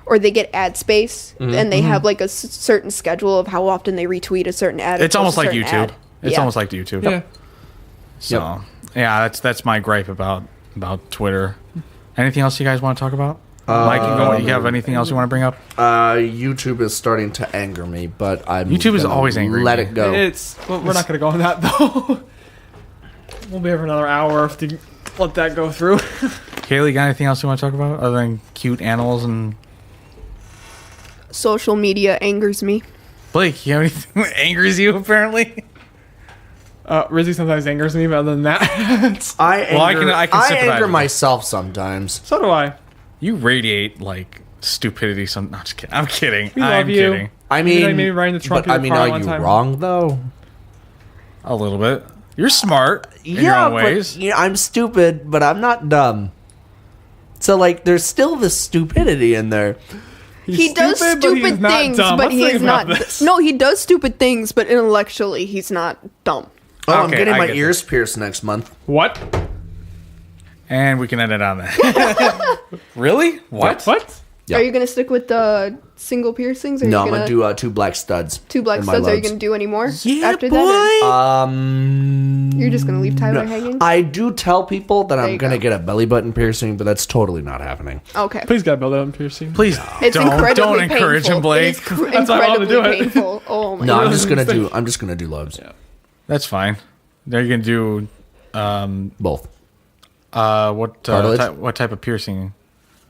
D: or they get ad space, and they have like a certain schedule of how often they retweet a certain ad.
A: It's
D: or
A: almost
D: a
A: like
D: certain
A: YouTube.
D: ad.
A: It's
D: Yeah.
A: almost like YouTube.
C: Yeah.
A: So yeah, that's my gripe about Twitter. Anything else you guys want to talk about? Mike, you have anything else you want to bring up?
B: YouTube is starting to anger me, but I'm
A: YouTube is
B: gonna
A: always angry.
B: Let it go.
C: We're not gonna go on that though. We'll be here for another hour if to let that go through.
A: Kayla, you got anything else you want to talk about other than cute animals and
D: Social media angers me.
A: Blake? You have anything that angers you? Apparently,
C: Rizzy sometimes angers me, but other than that,
B: I
A: I can sympathize
B: anger
A: with
B: myself sometimes.
C: so do I.
A: you radiate like stupidity. No, I'm just kidding. I'm kidding.
C: We
A: I'm
C: love you.
A: kidding.
B: I
C: Maybe
B: mean,
C: maybe right in the trunk
B: but
C: of
B: I
C: your
B: mean,
C: car
B: are
C: one
B: you
C: time.
B: wrong though?
A: A little bit. You're smart in your own ways.
B: but I'm stupid, but I'm not dumb. So like, there's still the stupidity in there.
D: He does
C: stupid, but he's
D: stupid
C: not
D: things,
C: dumb.
D: but
C: Let's
D: he
C: think
D: is
C: about
D: not.
C: this.
D: No, he does stupid things, but intellectually, he's not dumb.
B: Oh, I'm
A: Okay,
B: getting
A: I
B: my
A: get
B: ears pierced next month.
C: What?
A: And we can end it on that. Really? What?
C: What?
B: Yeah.
D: Are you gonna stick with the single piercings? Or
B: No,
D: are
B: I'm
D: you
B: gonna do 2 black studs.
D: 2 black
B: in my
D: studs? Are you
B: loads.
D: gonna do any more
B: Yeah,
D: after
B: boy.
D: that? Or you're just gonna leave Tyler
B: No.
D: hanging?
B: I do tell people that
D: There
B: I'm
D: you
B: gonna
D: go.
B: get a belly button piercing, but that's totally not happening.
D: Okay.
C: Please gotta build that up piercing.
A: Please
D: It's
A: don't
D: incredibly
A: encourage
D: painful.
A: him, Blake.
D: It is
C: That's why I wanted to do
D: incredibly
C: it.
D: painful. Oh my
B: No,
D: god.
B: I'm just gonna do lobes.
A: That's fine. They're gonna do
B: Both.
A: what type of piercing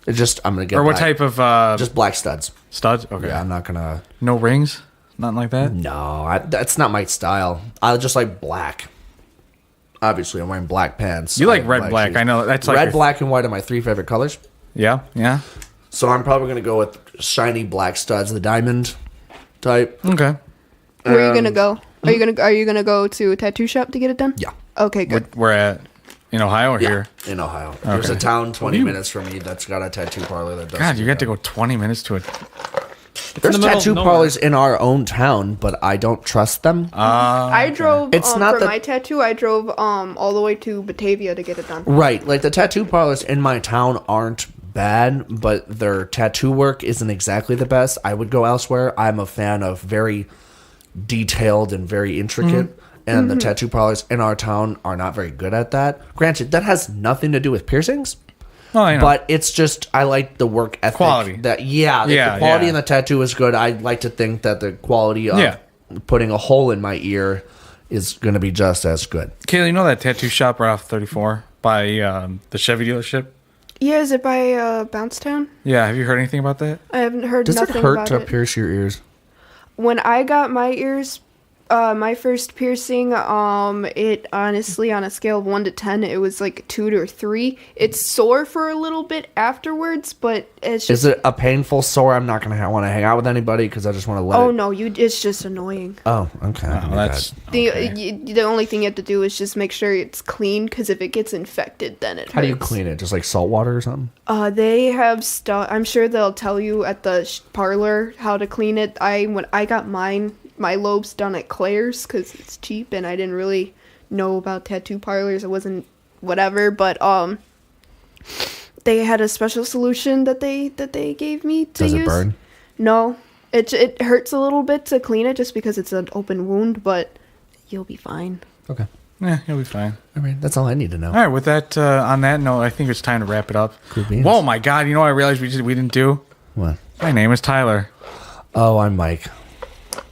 B: It's just I'm gonna get
A: or what
B: black-
A: type of
B: just black studs.
A: studs? Okay,
B: Yeah, I'm not gonna.
A: no rings, nothing like that.
B: No, that's not my style. I just like black. Obviously, I'm wearing black pants.
A: You like
B: I
A: red, black.
B: shoes.
A: I know that's like
B: red,
A: your-
B: black, and white are my 3 favorite colors.
A: Yeah, yeah.
B: So I'm probably gonna go with shiny black studs, the diamond type.
A: Okay.
D: Where are you gonna go? Are you gonna go to a tattoo shop to get it done?
B: Yeah.
D: Okay, good.
A: We're at in Ohio or here.
B: In Ohio. There's a town 20 minutes from me that's got a tattoo parlor that does.
A: God, you got to go 20 minutes to it.
B: There's
C: in the middle
B: tattoo
C: of nowhere.
B: parlors in our own town, but I don't trust them.
D: I drove
B: It's not
D: for
B: that-
D: my tattoo. I drove all the way to Batavia to get it done.
B: Right, like the tattoo parlors in my town aren't bad, but their tattoo work isn't exactly the best. I would go elsewhere. I'm a fan of very detailed and very intricate, and the tattoo parlors in our town are not very good at that. Granted, that has nothing to do with piercings,
A: Oh, I know.
B: but it's just I like the work ethic.
A: Quality.
B: That if
A: Yeah,
B: the quality
A: yeah.
B: in the tattoo is good. I like to think that the quality of
A: Yeah.
B: putting a hole in my ear is going to be just as good.
A: Kayla, you know that tattoo shop right off 34 by the Chevy dealership?
D: Yeah, is it by Bouncetown?
A: Yeah, have you heard anything about that?
D: I haven't heard
B: Does
D: nothing
B: it hurt
D: about
B: to
D: it.
B: pierce your ears?
D: When I got my ears, my first piercing, it honestly, on a scale of 1 to 10, it was like 2 to 3. It's sore for a little bit afterwards, but it's just.
B: Is it a painful sore? I'm not going to want to hang out with anybody because I just want to let
D: Oh
B: it.
D: no, it's just annoying.
B: Oh, okay.
A: Oh, that's
D: The only thing you have to do is just make sure it's clean, because if it gets infected, then it hurts.
B: How do you clean it? Just like salt water or something?
D: They have stuff. I'm sure they'll tell you at the parlor how to clean it. When I got my lobes done at Claire's because it's cheap, and I didn't really know about tattoo parlors. It wasn't whatever, but they had a special solution that they gave me to
B: Does
D: use.
B: it burn?
D: No, it hurts a little bit to clean it just because it's an open wound, but You'll be fine.
B: Okay.
A: Yeah, you'll be fine.
B: All right. That's all I need to know.
A: All right, with that, on that note, I think it's time to wrap it up.
B: Cool beans.
A: Whoa, my God! You know what I realized we didn't do?
B: What?
A: My name is Tyler.
B: Oh, I'm Mike.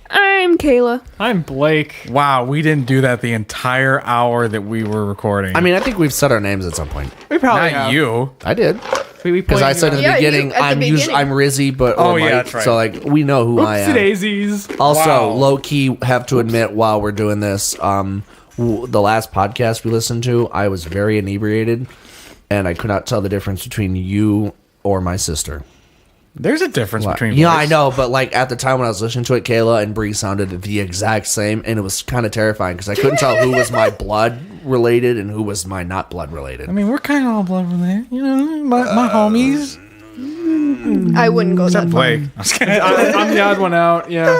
D: I'm Kayla.
C: I'm Blake.
A: Wow, we didn't do that the entire hour that we were recording.
B: I mean, I think we've said our names at some point.
C: We probably
A: not
C: have.
A: you.
B: I did.
C: We
B: Because I said in the
D: Yeah,
B: beginning,
D: you- at the beginning.
B: I'm Rizzy, but
A: Oh,
B: or
A: yeah,
B: Mike,
A: that's right.
B: So like we know who I am.
C: daisies.
B: Also,
A: Wow.
B: low key, have to admit, while we're doing this, the last podcast we listened to, I was very inebriated, and I could not tell the difference between you or my sister.
A: There's a difference between.
B: Yeah,
A: voice.
B: I know, but like at the time when I was listening to it, Kayla and Bree sounded the exact same, and it was kind of terrifying because I couldn't tell who was my blood related and who was my not blood related.
A: I mean, we're kind of all blood related, you know. My homies.
D: I wouldn't go that far.
A: Blake. I was kidding.
C: I'm the odd one out. Yeah.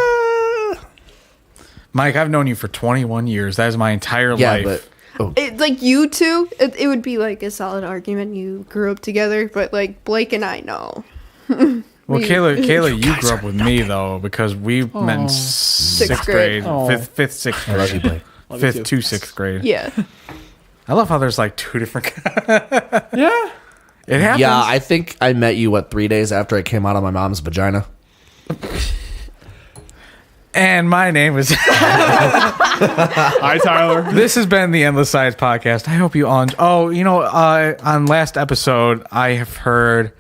A: Mike, I've known you for 21 years. That is my entire
B: Yeah,
A: life.
B: but
D: It, like you two, it would be like a solid argument. You grew up together, but like Blake and I know.
A: Well, Kayla, you grew up with me though because we met in sixth grade,
C: Aw.
A: fifth, sixth
B: I love you,
A: grade,
B: Blake.
A: fifth to sixth grade.
D: Yeah.
A: I love how there's like two different.
C: Yeah.
A: It happens.
B: Yeah, I think I met you 3 days after I came out of my mom's vagina.
A: And my name is.
C: Hi, Tyler.
A: This has been the Endless Sides podcast. I hope you all. On last episode, I have heard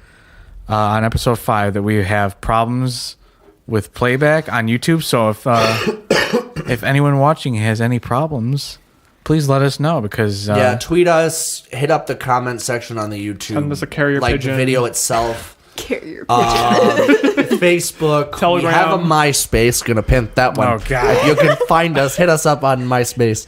A: on episode 5 that we have problems with playback on YouTube. So if anyone watching has any problems, please let us know because
B: Yeah, tweet us, hit up the comment section on the YouTube.
C: Send us a carrier
B: like
C: pigeon.
B: the video itself.
D: Carrier pigeon.
B: Facebook.
C: Telegram.
B: We have a MySpace. Gonna pimp that one.
A: Oh, God.
B: You can find us. Hit us up on MySpace.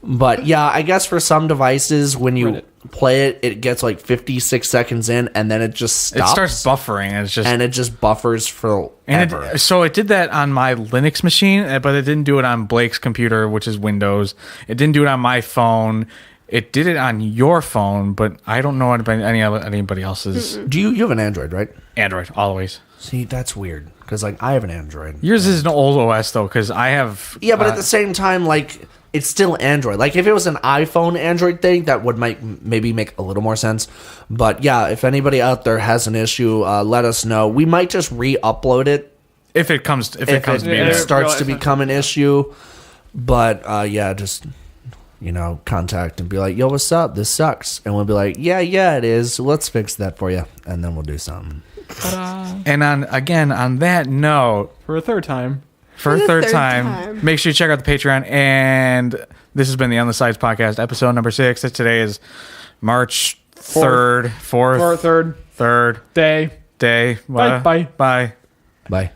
B: But yeah, I guess for some devices, when you
C: Reddit.
B: play it, it gets like 56 seconds in, and then it just
A: it
B: stops.
A: starts buffering. And it's just
B: and it just buffers forever.
A: And so it did that on my Linux machine, but it didn't do it on Blake's computer, which is Windows. It didn't do it on my phone. It did it on your phone, but I don't know anybody else's.
B: Do you have an Android, right?
A: Android, always.
B: See, that's weird because like I have an Android.
A: Yours is an old OS though, because I have.
B: Yeah, but at the same time, like it's still Android. Like if it was an iPhone Android thing, that would maybe make a little more sense. But yeah, if anybody out there has an issue, let us know. We might just re-upload it
A: if it comes to be
B: it
A: there.
B: starts to
C: Realize
B: become an issue. But yeah, just contact and be like, "Yo, what's up? This sucks," and we'll be like, "Yeah, it is. Let's fix that for you," and then we'll do something.
A: And on that note,
C: For a third time.
A: for a third time, make sure you check out the Patreon. And this has been the Endless Sides podcast, episode number 6. Today is March 3rd, 4th,
C: For a third
A: third
C: day.
A: day.
C: Bye.
A: Bye.
B: Bye.